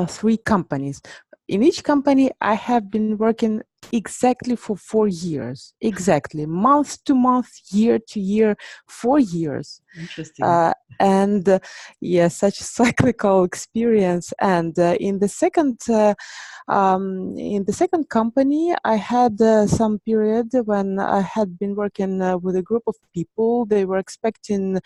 3 companies. In each company, I have been working exactly for 4 years, exactly, month to month, year to year, 4 years. Interesting. And yes, such a cyclical experience. And in the second company, I had some period when I had been working with a group of people. They were expecting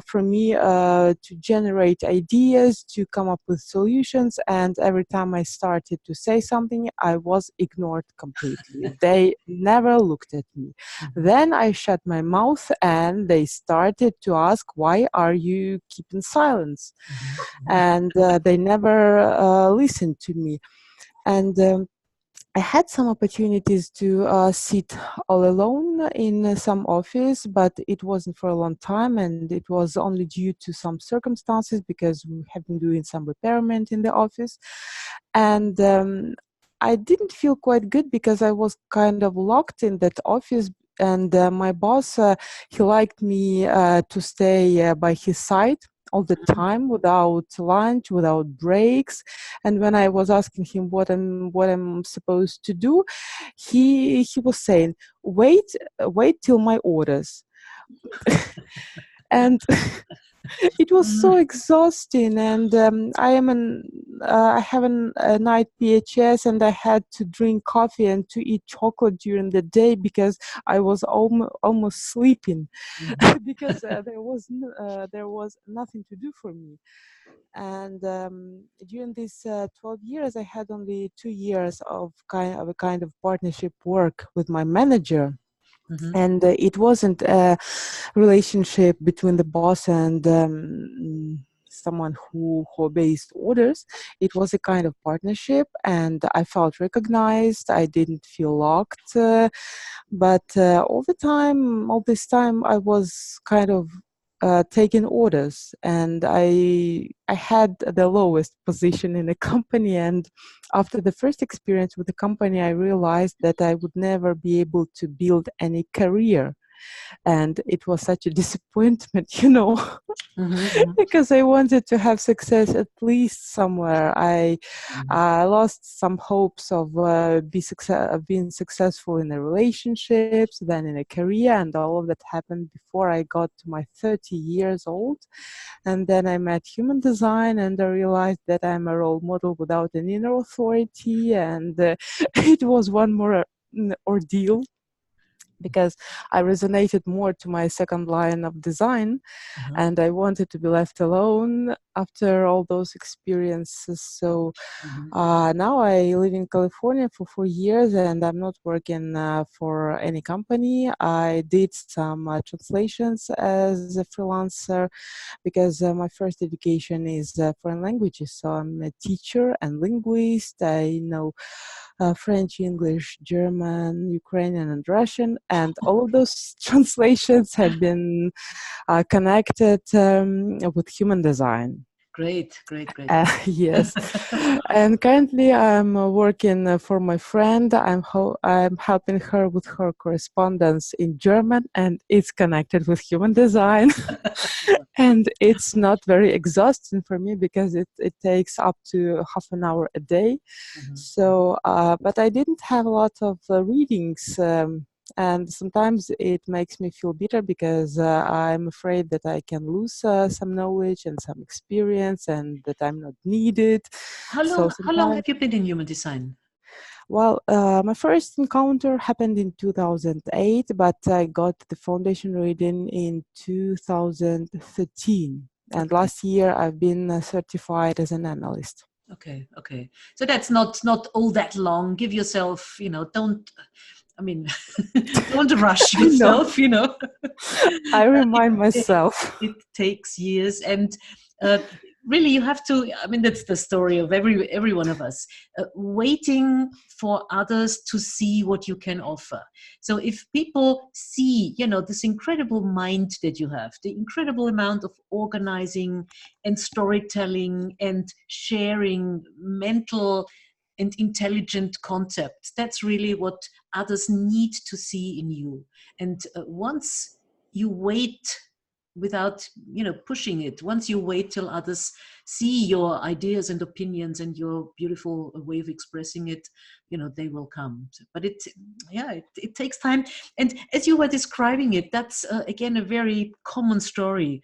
from me to generate ideas, to come up with solutions. And every time I started to say something, I was ignored completely. They never looked at me. Mm-hmm. Then I shut my mouth and they started to ask, why are you keeping silence? Mm-hmm. And they never listened to me. And I had some opportunities to sit all alone in some office, but it wasn't for a long time, and it was only due to some circumstances because we have been doing some repairment in the office. And I didn't feel quite good because I was kind of locked in that office, and my boss, he liked me to stay by his side all the time, without lunch, without breaks. And when I was asking him what I'm supposed to do, he was saying, wait till my orders. And it was so exhausting. And I have a night PHS, and I had to drink coffee and to eat chocolate during the day because I was almost sleeping. Because there was nothing to do for me. And during these 12 years, I had only 2 years of a kind of partnership work with my manager. Mm-hmm. And it wasn't a relationship between the boss and someone who obeys orders. It was a kind of partnership, and I felt recognized. I didn't feel locked. But all this time, I was kind of taking orders, and I had the lowest position in the company. And after the first experience with the company, I realized that I would never be able to build any career. And it was such a disappointment, Mm-hmm. because I wanted to have success at least somewhere. I lost some hopes of being successful in the relationships, then in a career, and all of that happened before I got to my 30 years old. And then I met human design, and I realized that I'm a role model without an inner authority, and it was one more ordeal, because I resonated more to my second line of design, and I wanted to be left alone after all those experiences. So now I live in California for 4 years, and I'm not working for any company. I did some translations as a freelancer because my first education is foreign languages. So I'm a teacher and linguist. I know French, English, German, Ukrainian, and Russian. and all of those translations have been connected with human design. Great, great, great. Yes, and currently I'm working for my friend. I'm helping her with her correspondence in German, and it's connected with human design. And it's not very exhausting for me because it takes up to half an hour a day. So, but I didn't have a lot of readings. And sometimes it makes me feel bitter because I'm afraid that I can lose some knowledge and some experience and that I'm not needed. How long have you been in human design? Well, my first encounter happened in 2008, but I got the foundation reading in 2013. And last year I've been certified as an analyst. Okay, okay. So that's not all that long. Give yourself, don't rush yourself, I remind myself. It takes years, and really you have to, that's the story of every one of us, waiting for others to see what you can offer. So if people see, this incredible mind that you have, the incredible amount of organizing and storytelling and sharing mental and intelligent concepts, that's really what others need to see in you. And once you wait without pushing it, once you wait till others see your ideas and opinions and your beautiful way of expressing it, they will come. But it takes time. And as you were describing it, that's again a very common story.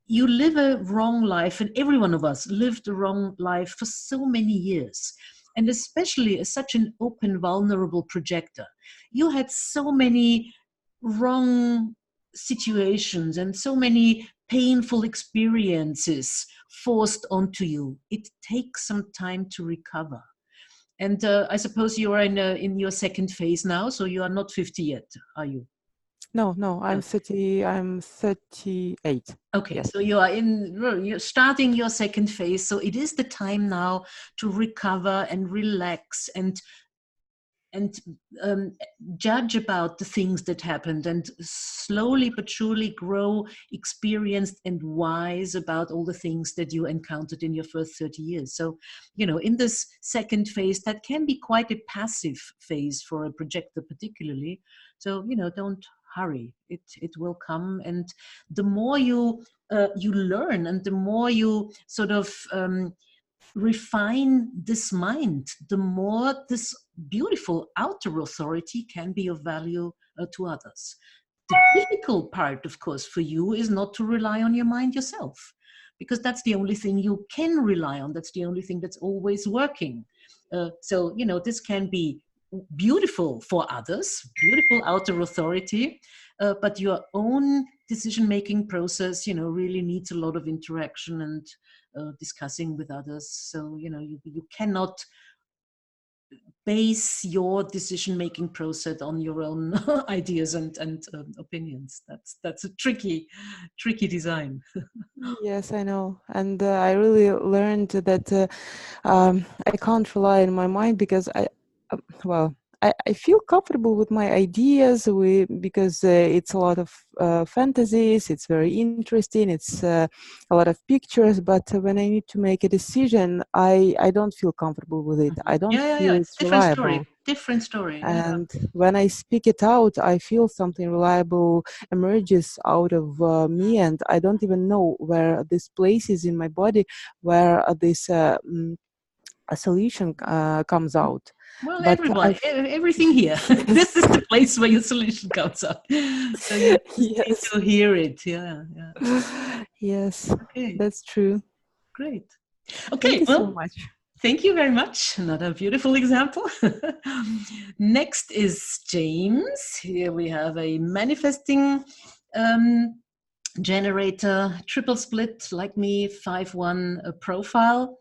You live a wrong life, and every one of us lived a wrong life for so many years. And especially as such an open, vulnerable projector, you had so many wrong situations and so many painful experiences forced onto you. It takes some time to recover. And I suppose you are in your second phase now, so you are not 50 yet, are you? No, I'm 30. I'm 38. Okay, yes. So you're starting your second phase. So it is the time now to recover and relax and judge about the things that happened, and slowly but surely grow experienced and wise about all the things that you encountered in your first 30 years. So, in this second phase, that can be quite a passive phase for a projector particularly. So, don't hurry. It will come. And the more you learn, and the more you sort of refine this mind, the more this beautiful outer authority can be of value to others. The difficult part, of course, for you is not to rely on your mind yourself, because that's the only thing you can rely on. That's the only thing that's always working. So, this can be beautiful for others, beautiful outer authority, but your own decision-making process, really needs a lot of interaction and discussing with others. So, you cannot base your decision-making process on your own ideas and opinions. That's a tricky design. Yes, I know. And I really learned that I can't rely on my mind because I feel comfortable with my ideas because it's a lot of fantasies, it's very interesting, it's a lot of pictures, but when I need to make a decision, I don't feel comfortable with it. I don't feel it's reliable. Different story. And when I speak it out, I feel something reliable emerges out of me, and I don't even know where this place is in my body where this a solution comes out. Well, but everything here. This is the place where your solution comes out. So you yes. need to hear it. Yeah. Yes, okay. That's true. Great. Okay, thank you so much. Thank you very much. Another beautiful example. Next is James. Here we have a manifesting generator, triple split, like me, 5-1 profile.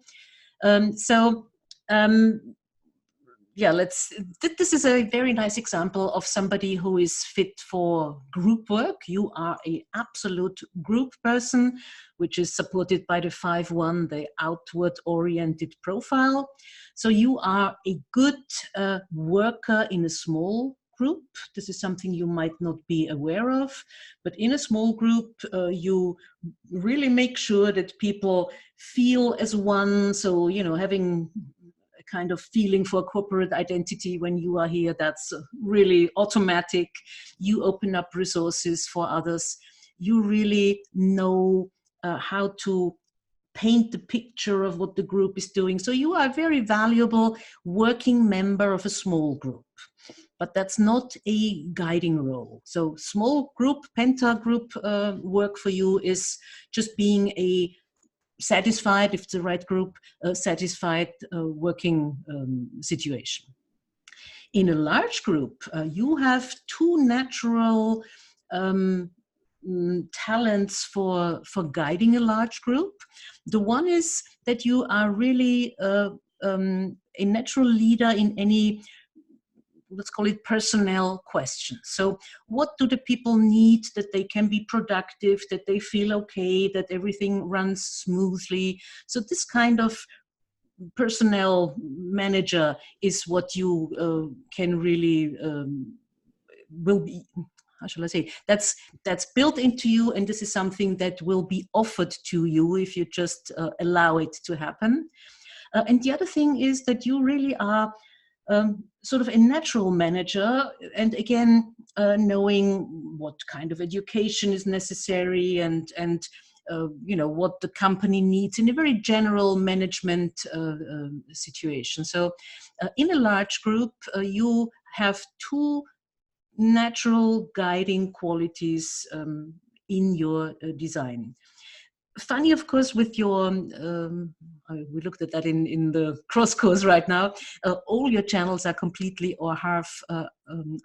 This is a very nice example of somebody who is fit for group work. You are an absolute group person, which is supported by the 5-1, the outward oriented profile. So you are a good worker in a small group. This is something you might not be aware of, but in a small group, you really make sure that people feel as one. So, having a kind of feeling for corporate identity when you are here, that's really automatic. You open up resources for others. You really know how to paint the picture of what the group is doing. So you are a very valuable working member of a small group, but that's not a guiding role. So small group, penta group work for you is just being a satisfied, if it's the right group, satisfied working situation. In a large group, you have two natural talents for guiding a large group. The one is that you are really a natural leader in any, let's call it, personnel questions. So what do the people need that they can be productive, that they feel okay, that everything runs smoothly? So this kind of personnel manager is what you can really will be, how shall I say, that's built into you, and this is something that will be offered to you if you just allow it to happen. And the other thing is that you really are sort of a natural manager, and again, knowing what kind of education is necessary and what the company needs in a very general management situation. So in a large group, you have two natural guiding qualities in your design. Funny, of course, with your, we looked at that in the cross course right now, all your channels are completely or half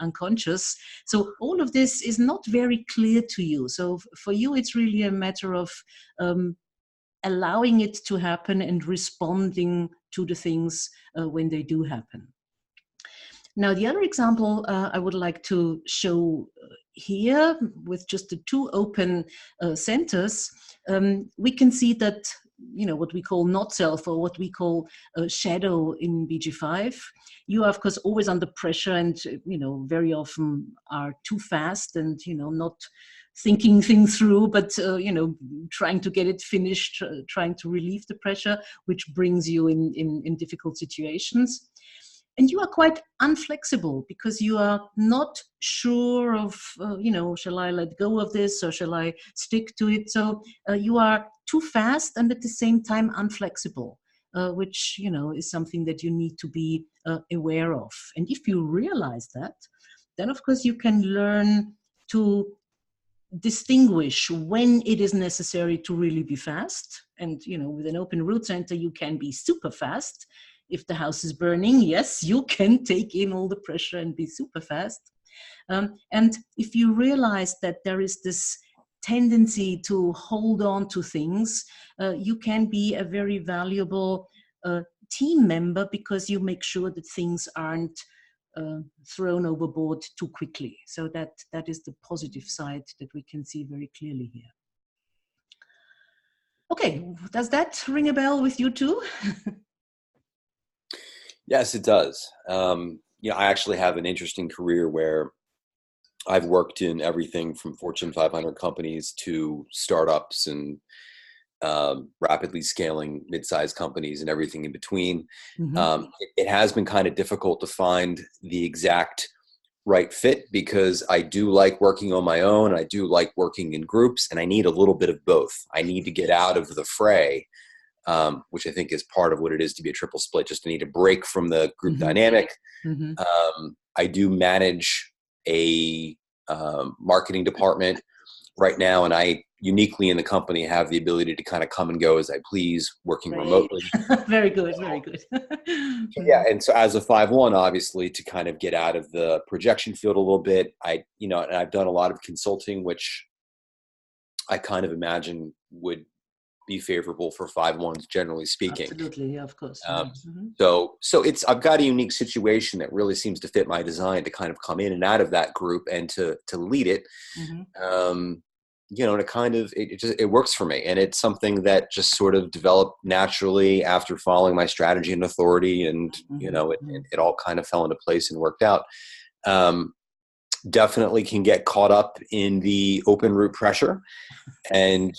unconscious. So all of this is not very clear to you. So for you, it's really a matter of allowing it to happen and responding to the things when they do happen. Now, the other example I would like to show here with just the two open centers, we can see that, what we call not self, or what we call shadow in BG5. You are, of course, always under pressure and, very often are too fast and, not thinking things through, but, trying to get it finished, trying to relieve the pressure, which brings you in difficult situations. And you are quite unflexible because you are not sure of, shall I let go of this or shall I stick to it? So you are too fast and at the same time unflexible, which, is something that you need to be aware of. And if you realize that, then of course you can learn to distinguish when it is necessary to really be fast. And, with an open root center, you can be super fast. If the house is burning, yes, you can take in all the pressure and be super fast. And if you realize that there is this tendency to hold on to things, you can be a very valuable team member because you make sure that things aren't thrown overboard too quickly. So that is the positive side that we can see very clearly here. Okay, does that ring a bell with you too? Yes, it does. I actually have an interesting career where I've worked in everything from Fortune 500 companies to startups and rapidly scaling mid-sized companies and everything in between. Mm-hmm. It has been kind of difficult to find the exact right fit because I do like working on my own. I do like working in groups, and I need a little bit of both. I need to get out of the fray. Which I think is part of what it is to be a triple split, just to need a break from the group mm-hmm. dynamic. Mm-hmm. I do manage a marketing department right now, and I uniquely in the company have the ability to kind of come and go as I please, working remotely. Very good, very good. Yeah, and so as a 5-1, obviously, to kind of get out of the projection field a little bit, and I've done a lot of consulting, which I kind of imagine would be favorable for 5-1s, generally speaking. Absolutely, yeah, of course. Mm-hmm. So I've got a unique situation that really seems to fit my design to kind of come in and out of that group and to lead it. Mm-hmm. To kind of it works for me, and it's something that just sort of developed naturally after following my strategy and authority, and mm-hmm. It all kind of fell into place and worked out. definitely can get caught up in the open route pressure. And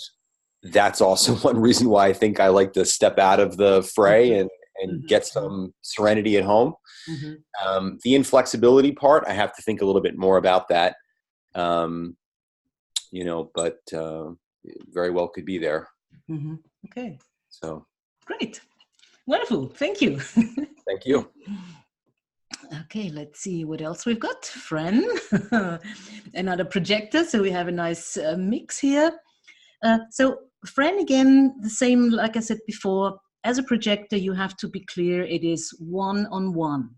that's also one reason why I think I like to step out of the fray and get some serenity at home. The inflexibility part, I have to think a little bit more about that. You know, but very well could be there. Okay. So great. Wonderful. Thank you. Thank you. Okay, let's see what else we've got. Fran, another projector. So we have a nice mix here. So Fran, again, the same, like I said before, as a projector, you have to be clear it is one-on-one.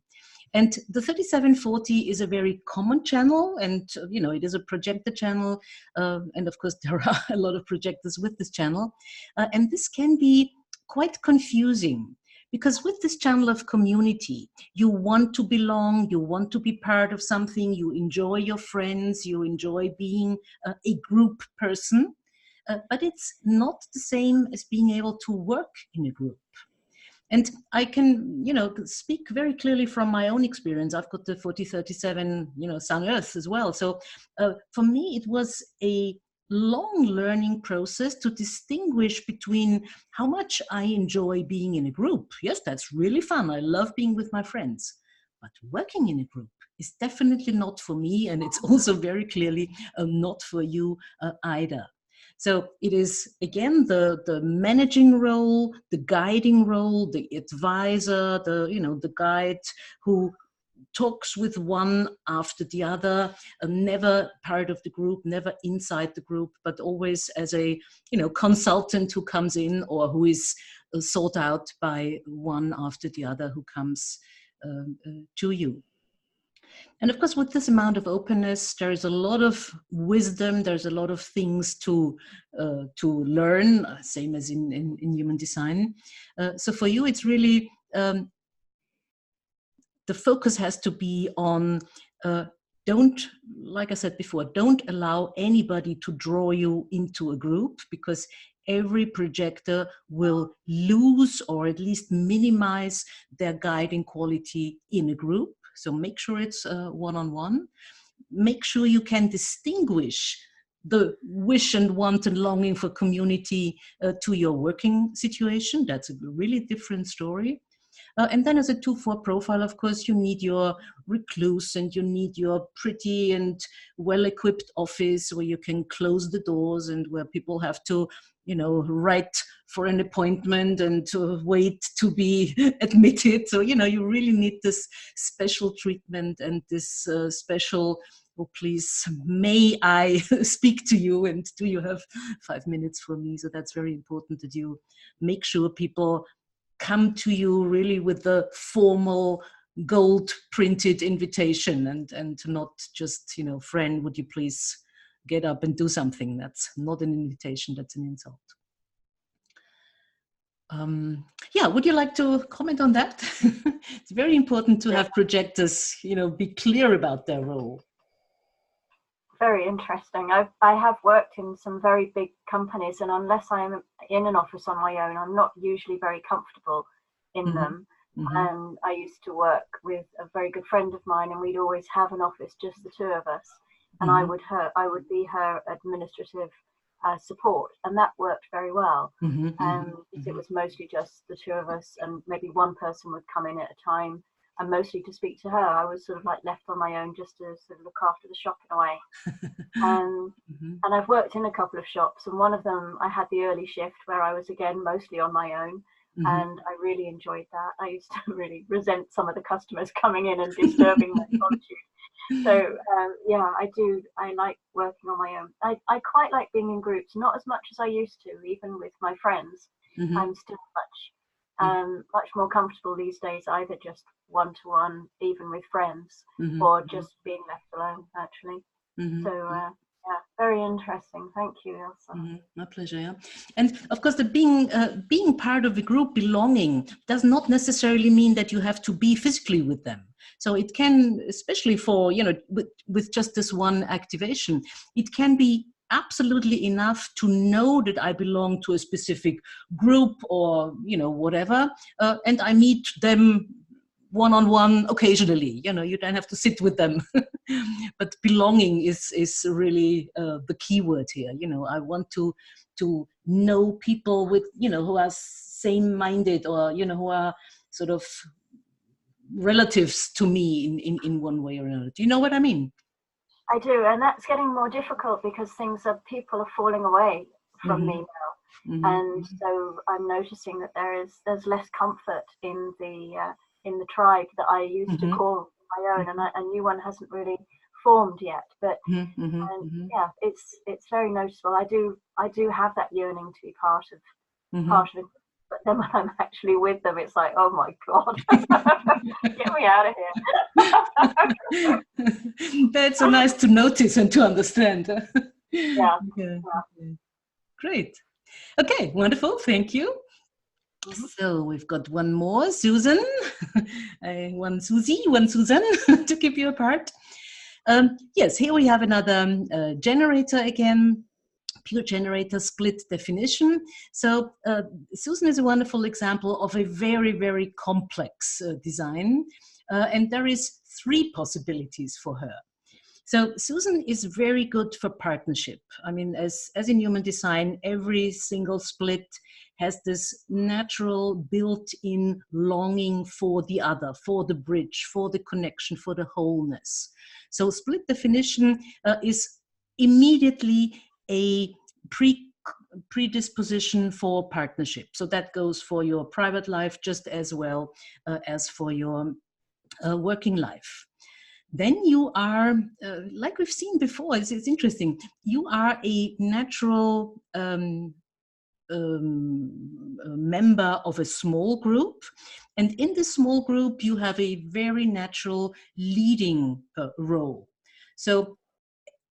And the 3740 is a very common channel, and you know, it is a projector channel, and of course there are a lot of projectors with this channel, and this can be quite confusing, because with this channel of community, you want to belong, you want to be part of something, you enjoy your friends, you enjoy being a group person, but it's not the same as being able to work in a group. And I can, you know, speak very clearly from my own experience. I've got the 4037, you know, Sun Earth as well. So for me, it was a long learning process to distinguish between how much I enjoy being in a group. Yes, that's really fun. I love being with my friends. But working in a group is definitely not for me. And it's also very clearly not for you either. So it is, again, the managing role, the guiding role, the advisor, the guide who talks with one after the other, never part of the group, never inside the group, but always as a, consultant who comes in or who is sought out by one after the other who comes to you. And of course, with this amount of openness, there is a lot of wisdom. There's a lot of things to learn, same as in human design. So for you, it's really the focus has to be on like I said before, don't allow anybody to draw you into a group, because every projector will lose or at least minimize their guiding quality in a group. So make sure it's one-on-one. Make sure you can distinguish the wish and want and longing for community to your working situation. That's a really different story. And then as a 2-4 profile, of course, you need your recluse and you need your pretty and well-equipped office where you can close the doors and where people have to, write for an appointment and to wait to be admitted. So, you really need this special treatment and this special, oh, please, may I speak to you? And do you have 5 minutes for me? So that's very important that you make sure people come to you really with the formal gold printed invitation and not just, friend, would you please get up and do something? That's not an invitation, that's an insult. Yeah, would you like to comment on that? It's very important to have projectors, be clear about their role. Very interesting. I have worked in some very big companies, and unless I'm in an office on my own, I'm not usually very comfortable in them. And I used to work with a very good friend of mine, and we'd always have an office, just the two of us. And I would be her administrative support, and that worked very well. It was mostly just the two of us, and maybe one person would come in at a time. And mostly to speak to her, I was sort of like left on my own just to sort of look after the shop in a way. And I've worked in a couple of shops, and one of them I had the early shift where I was again mostly on my own, and I really enjoyed that. I used to really resent some of the customers coming in and disturbing my solitude. So yeah, I like working on my own. I quite like being in groups, not as much as I used to, even with my friends. I'm still much more comfortable these days, either just one-to-one, even with friends, or just being left alone, actually. So yeah, very interesting. Thank you, Ilse. My pleasure. Yeah. And of course, the being part of a group, belonging, does not necessarily mean that you have to be physically with them. So it can, especially for, with just this one activation, it can be absolutely enough to know that I belong to a specific group or, whatever, and I meet them one-on-one occasionally. You know, you don't have to sit with them. But belonging is really the key word here. You know, I want to know people with, you know, who are same-minded, or, you know, who are sort of relatives to me in one way or another. Do you know what I mean? I do, and that's getting more difficult because people are falling away from me now, and so I'm noticing that there's less comfort in the tribe that I used to call my own, and a new one hasn't really formed yet. But yeah, it's very noticeable. I do have that yearning to be part of it. But then when I'm actually with them, it's like, oh my God, get me out of here. That's so nice to notice and to understand. Yeah. Okay. Great. Okay, wonderful. Thank you. So we've got one more, Susan. One Susie, one Susan to keep you apart. Yes, here we have another generator again. Pure generator split definition. So Susan is a wonderful example of a very, very complex design. And there is 3 possibilities for her. So Susan is very good for partnership. I mean, as in human design, every single split has this natural built-in longing for the other, for the bridge, for the connection, for the wholeness. So split definition is immediately a predisposition for partnership. So that goes for your private life just as well as for your working life. Then you are, like we've seen before, it's interesting, you are a natural member of a small group. And in the small group, you have a very natural leading role. So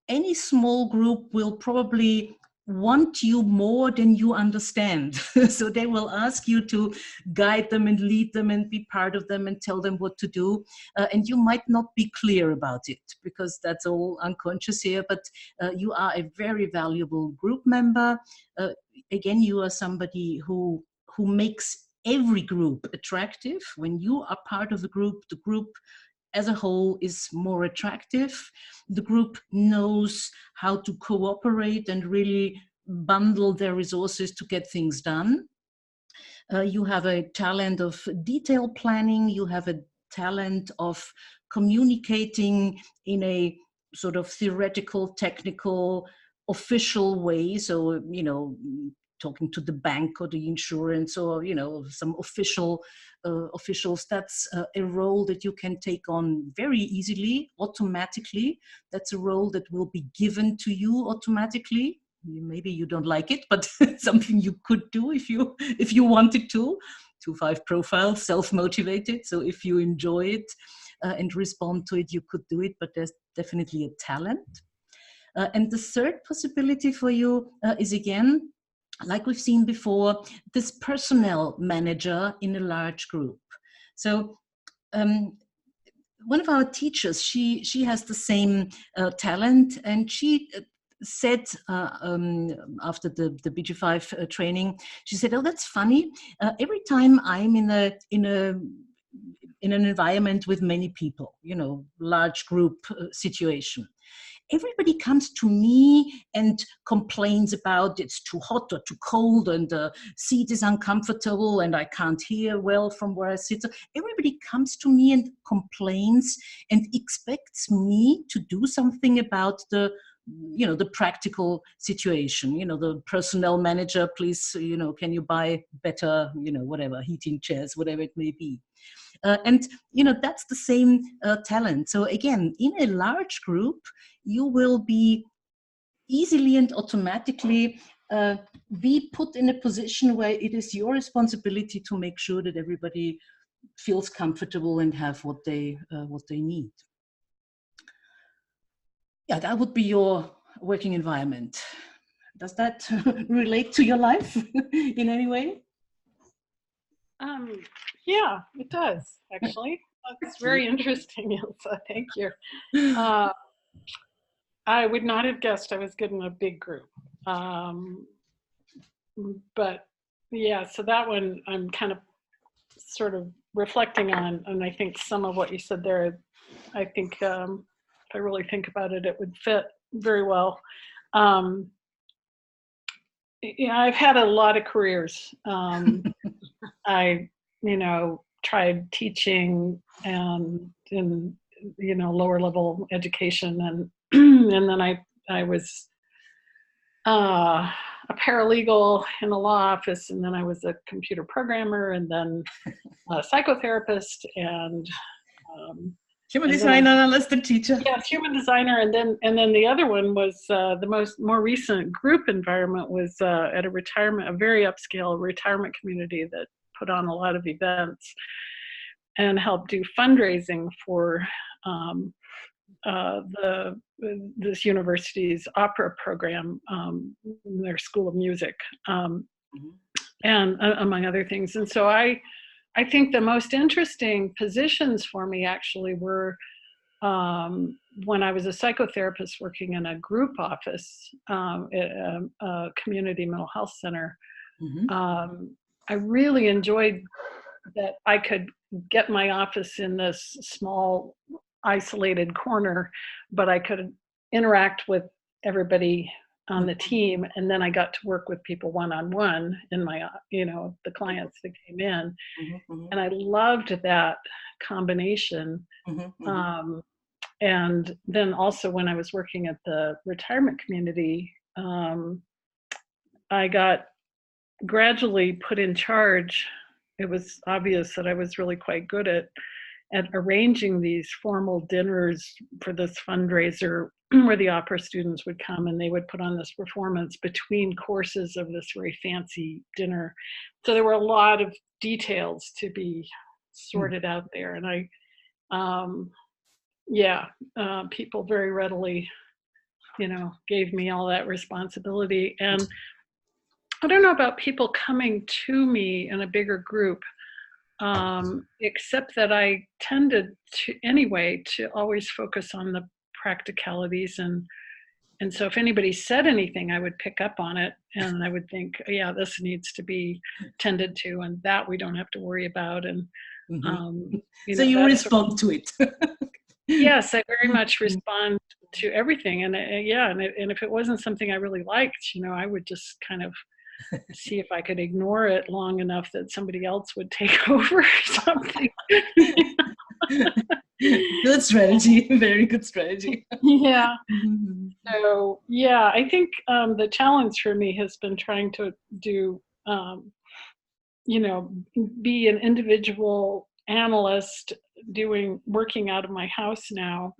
any small group will probably want you more than you understand. So they will ask you to guide them and lead them and be part of them and tell them what to do. And you might not be clear about it because that's all unconscious here, but you are a very valuable group member. Again, you are somebody who makes every group attractive. When you are part of the group as a whole is more attractive. The group knows how to cooperate and really bundle their resources to get things done. You have a talent of detail planning. You have a talent of communicating in a sort of theoretical, technical, official way. So, you know, talking to the bank or the insurance or, you know, some officials, that's a role that you can take on very easily, automatically. That's a role that will be given to you automatically. Maybe you don't like it, but something you could do if you wanted to. 2-5 profile, self-motivated. So if you enjoy it and respond to it, you could do it, but there's definitely a talent. And the third possibility for you is, again, like we've seen before, this personnel manager in a large group. So one of our teachers, she has the same talent, and she said after the BG5 training, she said, "Oh, that's funny. Every time I'm in an environment with many people, you know, large group situation, everybody comes to me and complains about it's too hot or too cold and the seat is uncomfortable and I can't hear well from where I sit." So everybody comes to me and complains and expects me to do something about the practical situation. You know, the personnel manager, please, you know, can you buy better, you know, whatever, heating chairs, whatever it may be. And, you know, that's the same talent. So again, in a large group, you will be easily and automatically be put in a position where it is your responsibility to make sure that everybody feels comfortable and have what they need. Yeah, that would be your working environment. Does that relate to your life in any way? Yeah, it does, actually. That's very interesting, Ilse. Thank you. I would not have guessed I was good in a big group. But yeah, so that one I'm kind of sort of reflecting on, and I think some of what you said there, I think if I really think about it, it would fit very well. Yeah, I've had a lot of careers. I, tried teaching and in, lower level education, and and then I was a paralegal in a law office, and then I was a computer programmer, and then a psychotherapist, and human designer, analyst, and teacher. Yes, human designer, and then the other one was the more recent group environment was at a very upscale retirement community that put on a lot of events and helped do fundraising for this university's opera program, their School of Music, and among other things. And so I think the most interesting positions for me actually were when I was a psychotherapist working in a group office at a community mental health center. I really enjoyed that I could get my office in this small, isolated corner, but I could interact with everybody on the team, and then I got to work with people one-on-one in my, the clients that came in, and I loved that combination. And then also when I was working at the retirement community, I got gradually put in charge. It was obvious that I was really quite good at arranging these formal dinners for this fundraiser where the opera students would come and they would put on this performance between courses of this very fancy dinner. So there were a lot of details to be sorted out there. And people very readily, gave me all that responsibility. And I don't know about people coming to me in a bigger group, except that I tended to always focus on the practicalities. And so if anybody said anything, I would pick up on it and I would think, yeah, this needs to be tended to, and that we don't have to worry about. And, so you respond to it. Yes, I very much respond to everything. And and if it wasn't something I really liked, I would just kind of see if I could ignore it long enough that somebody else would take over or something. Good strategy. Very good strategy. Yeah. So, I think the challenge for me has been trying to do, be an individual analyst working out of my house now.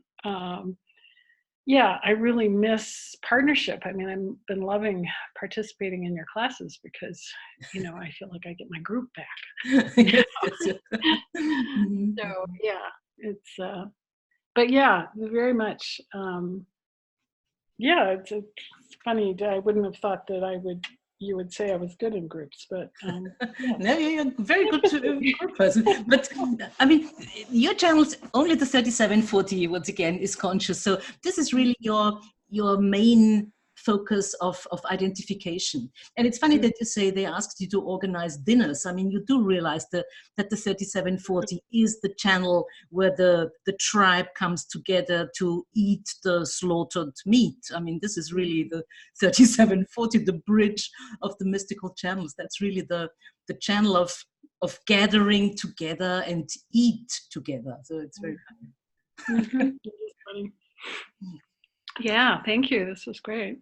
I really miss partnership. I mean, I've been loving participating in your classes because, I feel like I get my group back. So, it's, very much, it's funny. I wouldn't have thought that you would say I was good in groups, but no, you're a very good group person. But I mean, your channel's only the 3740 once again is conscious. So this is really your main focus of identification. And it's funny that you say they asked you to organize dinners. I mean, you do realize that the 3740 is the channel where the tribe comes together to eat the slaughtered meat. I mean, this is really the 3740, the bridge of the mystical channels. That's really the channel of gathering together and eat together. So it's very funny. Funny. Yeah, thank you. This was great.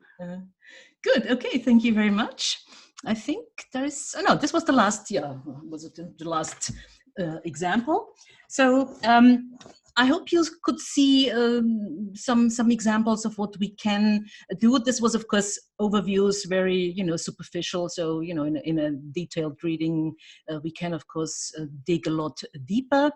Good. Okay, thank you very much. I think there is, this was the last, was it the last example? So I hope you could see some examples of what we can do. This was, of course, overviews, very, superficial. So, in a detailed reading, we can, of course, dig a lot deeper.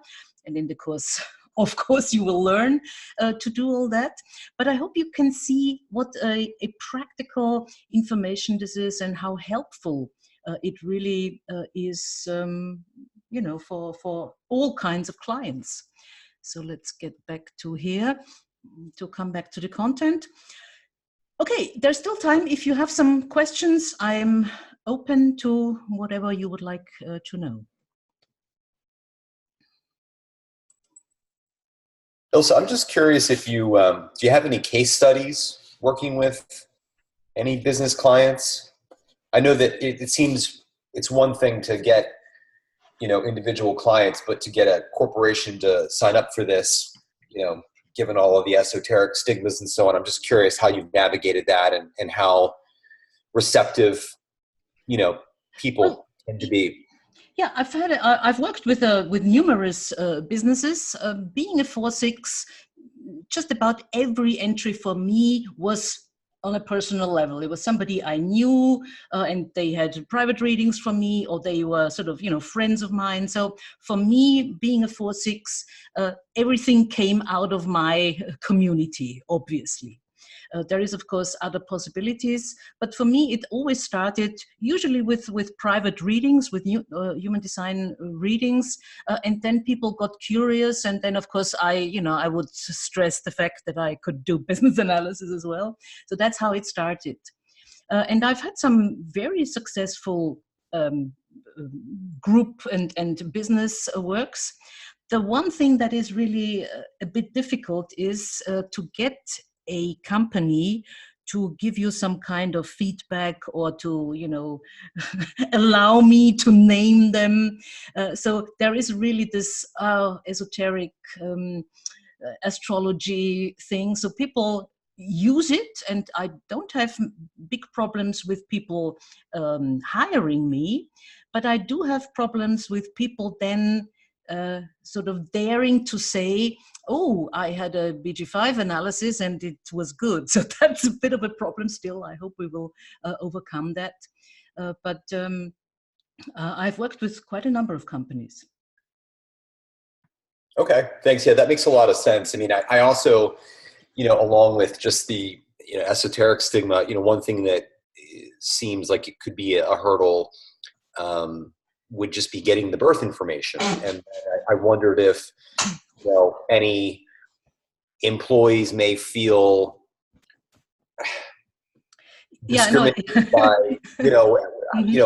And in the course, of course, you will learn to do all that. But I hope you can see what a practical information this is and how helpful it really is, for all kinds of clients. So let's get back to here to come back to the content. Okay, there's still time. If you have some questions, I'm open to whatever you would like to know. Ilse, I'm just curious if you do you have any case studies working with any business clients? I know that it seems it's one thing to get, individual clients, but to get a corporation to sign up for this, given all of the esoteric stigmas and so on, I'm just curious how you've navigated that and how receptive, people tend to be. Yeah, I've worked with numerous businesses. Being a 4/6, just about every entry for me was on a personal level. It was somebody I knew, and they had private readings from me, or they were sort of, friends of mine. So for me, being a 4/6, everything came out of my community, obviously. There is, of course, other possibilities, but for me, it always started usually with private readings, with human design readings, and then people got curious, and then, of course, I would stress the fact that I could do business analysis as well. So that's how it started, and I've had some very successful group and business works. The one thing that is really a bit difficult is to get a company to give you some kind of feedback or to, allow me to name them. So there is really this esoteric astrology thing. So people use it, and I don't have big problems with people hiring me, but I do have problems with people then sort of daring to say, oh, I had a BG5 analysis and it was good. So that's a bit of a problem still. I hope we will overcome that. But I've worked with quite a number of companies. Okay, thanks. Yeah, that makes a lot of sense. I mean, I also, along with just the esoteric stigma, one thing that seems like it could be a hurdle would just be getting the birth information. And I wondered if, any employees may feel discriminated by,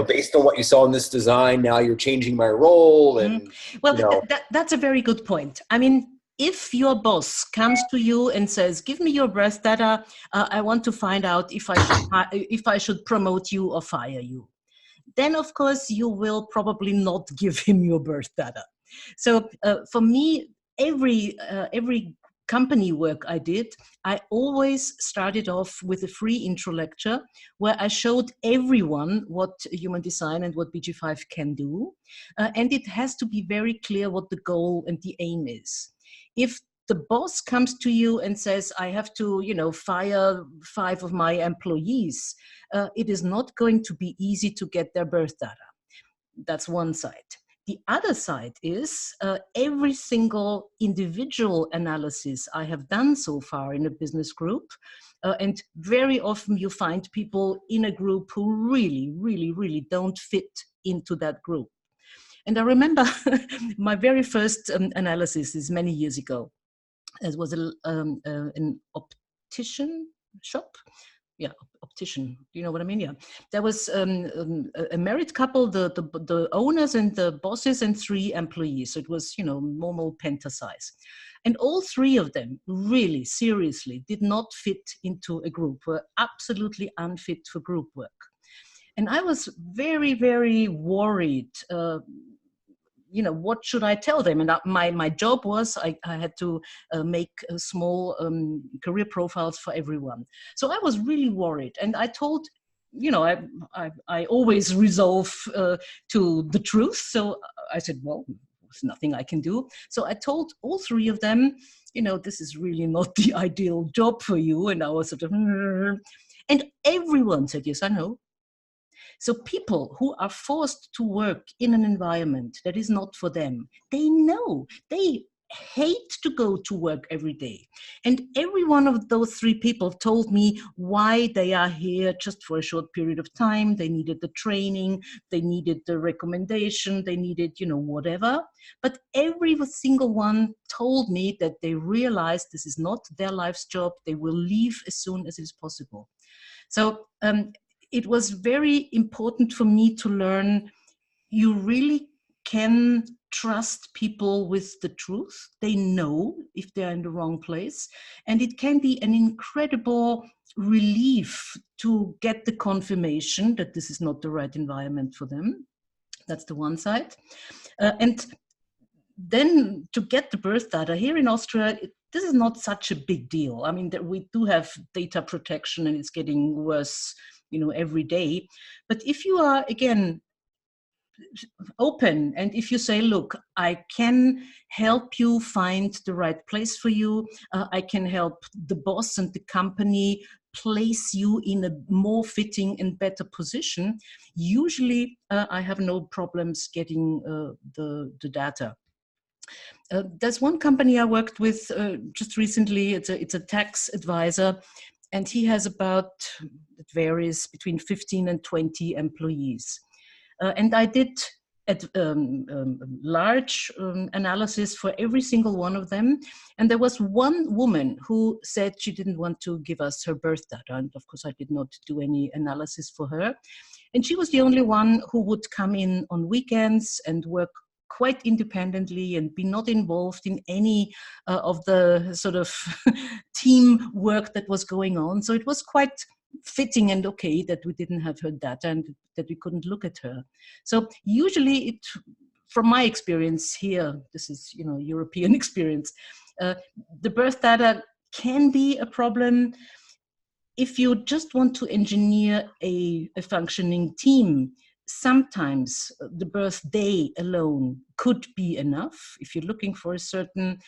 based on what you saw in this design, now you're changing my role. And well, that's a very good point. I mean, if your boss comes to you and says, give me your birth data, I want to find out if I should promote you or fire you, then of course you will probably not give him your birth data. So for me, every company work I did, I always started off with a free intro lecture where I showed everyone what human design and what BG5 can do. And it has to be very clear what the goal and the aim is. If the boss comes to you and says, I have to, fire 5 of my employees, it is not going to be easy to get their birth data. That's one side. The other side is every single individual analysis I have done so far in a business group, and very often you find people in a group who really, really, really don't fit into that group. And I remember my very first analysis is many years ago. It was an optician shop. Yeah, optician. Do you know what I mean? Yeah. There was a married couple, the owners and the bosses, and 3 employees. So it was, normal penta size. And all 3 of them really, seriously, did not fit into a group, were absolutely unfit for group work. And I was very, very worried. What should I tell them? And my job was I had to make small career profiles for everyone. So I was really worried, and I told, I always resolve to the truth. So I said, well, there's nothing I can do. So I told all 3 of them, this is really not the ideal job for you. And I was sort of, and everyone said, yes, I know. So people who are forced to work in an environment that is not for them, they know, they hate to go to work every day. And every one of those 3 people told me why they are here just for a short period of time. They needed the training, they needed the recommendation, they needed, whatever. But every single one told me that they realized this is not their life's job. They will leave as soon as it is possible. So, it was very important for me to learn you really can trust people with the truth. They know if they're in the wrong place. And it can be an incredible relief to get the confirmation that this is not the right environment for them. That's the one side. And then to get the birth data here in Austria, this is not such a big deal. I mean, we do have data protection, and it's getting worse, every day. But if you are, again, open, and if you say, look, I can help you find the right place for you, I can help the boss and the company place you in a more fitting and better position, usually I have no problems getting the data. There's one company I worked with just recently. It's a tax advisor, and he has about, it varies, between 15 and 20 employees. And I did a large analysis for every single one of them. And there was one woman who said she didn't want to give us her birth data. And of course, I did not do any analysis for her. And she was the only one who would come in on weekends and work quite independently and be not involved in any of the sort of team work that was going on. So it was quite fitting and okay that we didn't have her data and that we couldn't look at her. So usually from my experience here, this is, European experience, the birth data can be a problem. If you just want to engineer a functioning team, sometimes the birthday alone could be enough. If you're looking for a certain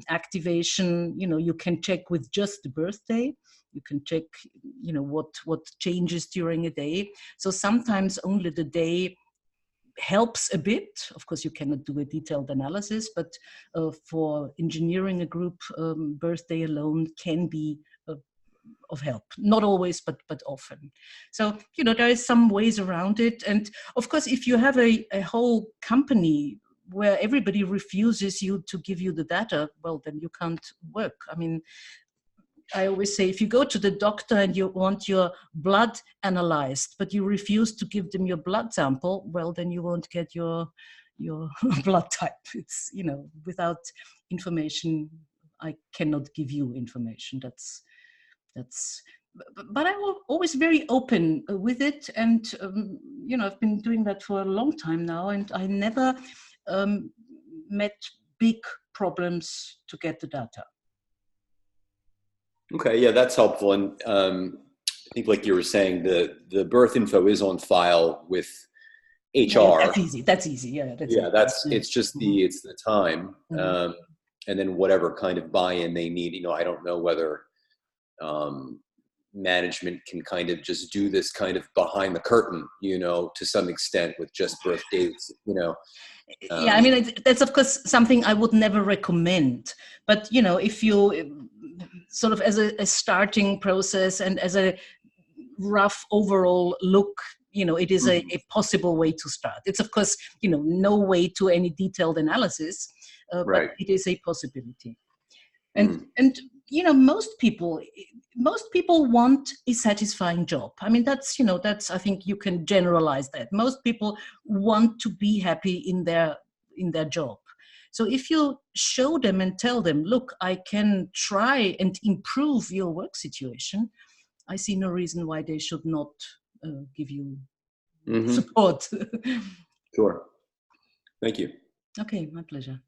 activation, you can check with just the birthday. You can check, what changes during a day. So sometimes only the day helps a bit. Of course, you cannot do a detailed analysis, but for engineering a group, birthday alone can be of help. Not always, but often. So, there is some ways around it. And of course, if you have a whole company where everybody refuses you to give you the data, well, then you can't work. I mean, I always say, if you go to the doctor and you want your blood analyzed, but you refuse to give them your blood sample, well, then you won't get your blood type. It's, without information, I cannot give you information. But I'm always very open with it. And, I've been doing that for a long time now, and I never met big problems to get the data. Okay, yeah, that's helpful. And I think, like you were saying, the birth info is on file with HR. Yeah, that's easy. Yeah, it's just it's the time, and then whatever kind of buy-in they need. I don't know whether management can kind of just do this kind of behind the curtain, to some extent with just birth dates, Yeah, I mean, that's of course something I would never recommend. But, if you sort of as a starting process and as a rough overall look, it is a possible way to start. It's of course, no way to any detailed analysis, right. But it is a possibility. And most people want a satisfying job. I mean, that's I think you can generalize that. Most people want to be happy in their job. So if you show them and tell them, look, I can try and improve your work situation, I see no reason why they should not give you support. Sure. Thank you. Okay, my pleasure.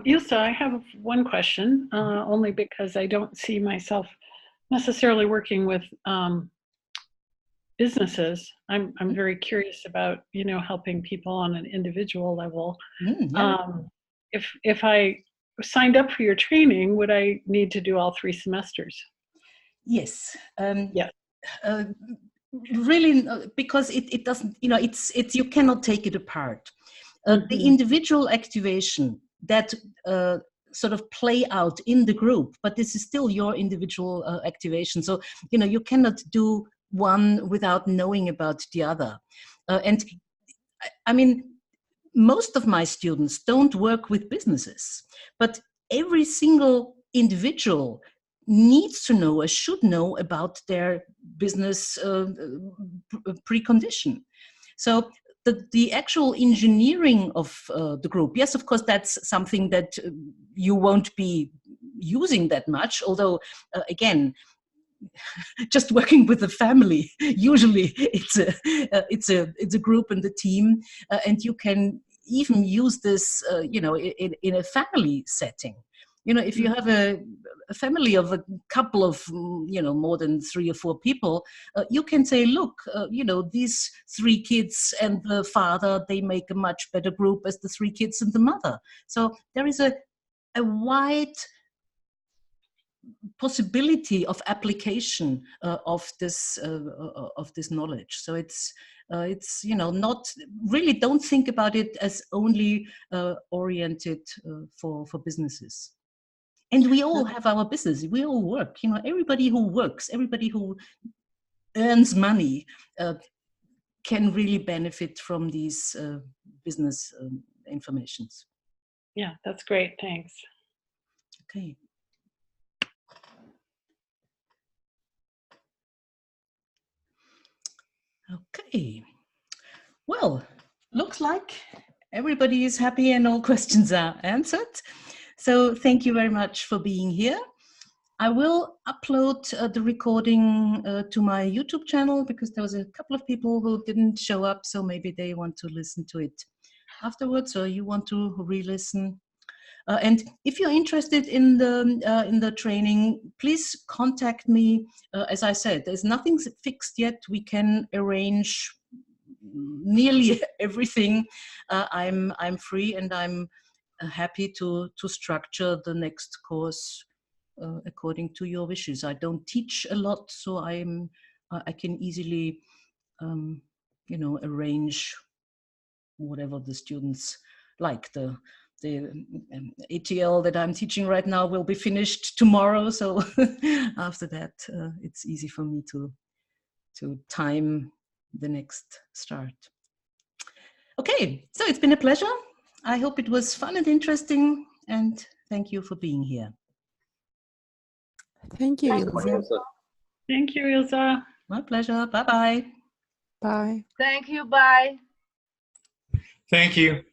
Ilse, I have one question, only because I don't see myself necessarily working with businesses. I'm very curious about, helping people on an individual level. If I signed up for your training, would I need to do all 3 semesters? Yes. Yeah. Really, because it doesn't, it's you cannot take it apart. The individual activation that sort of play out in the group, but this is still your individual activation. So, you cannot do one without knowing about the other. And I mean, most of my students don't work with businesses, but every single individual needs to know or should know about their business precondition. So the actual engineering of the group, yes, of course, that's something that you won't be using that much, although, again, just working with a family, usually it's a group and a team, and you can even use this, in a family setting. If you have a family of a couple of, more than 3 or 4 people, you can say, look, these 3 kids and the father, they make a much better group as the 3 kids and the mother. So there is a wide possibility of application of this knowledge. So it's not really, don't think about it as only oriented for businesses. And we all have our business. We all work. Everybody who works, everybody who earns money can really benefit from these business informations. Yeah, that's great. Thanks. Okay. Okay. Well, looks like everybody is happy and all questions are answered. So thank you very much for being here. I will upload the recording to my YouTube channel, because there was a couple of people who didn't show up, so maybe they want to listen to it afterwards, or you want to re-listen. And if you're interested in the training, please contact me. As I said, there's nothing fixed yet. We can arrange nearly everything. I'm free, and I'm happy to structure the next course according to your wishes. I don't teach a lot, so I can easily arrange whatever the students like. The ATL that I'm teaching right now will be finished tomorrow, so after that it's easy for me to time the next start. Okay, so it's been a pleasure. I hope it was fun and interesting, and thank you for being here. Thank you, Ilse. Thank you, Ilse. My pleasure. Bye-bye. Bye. Thank you. Bye. Thank you.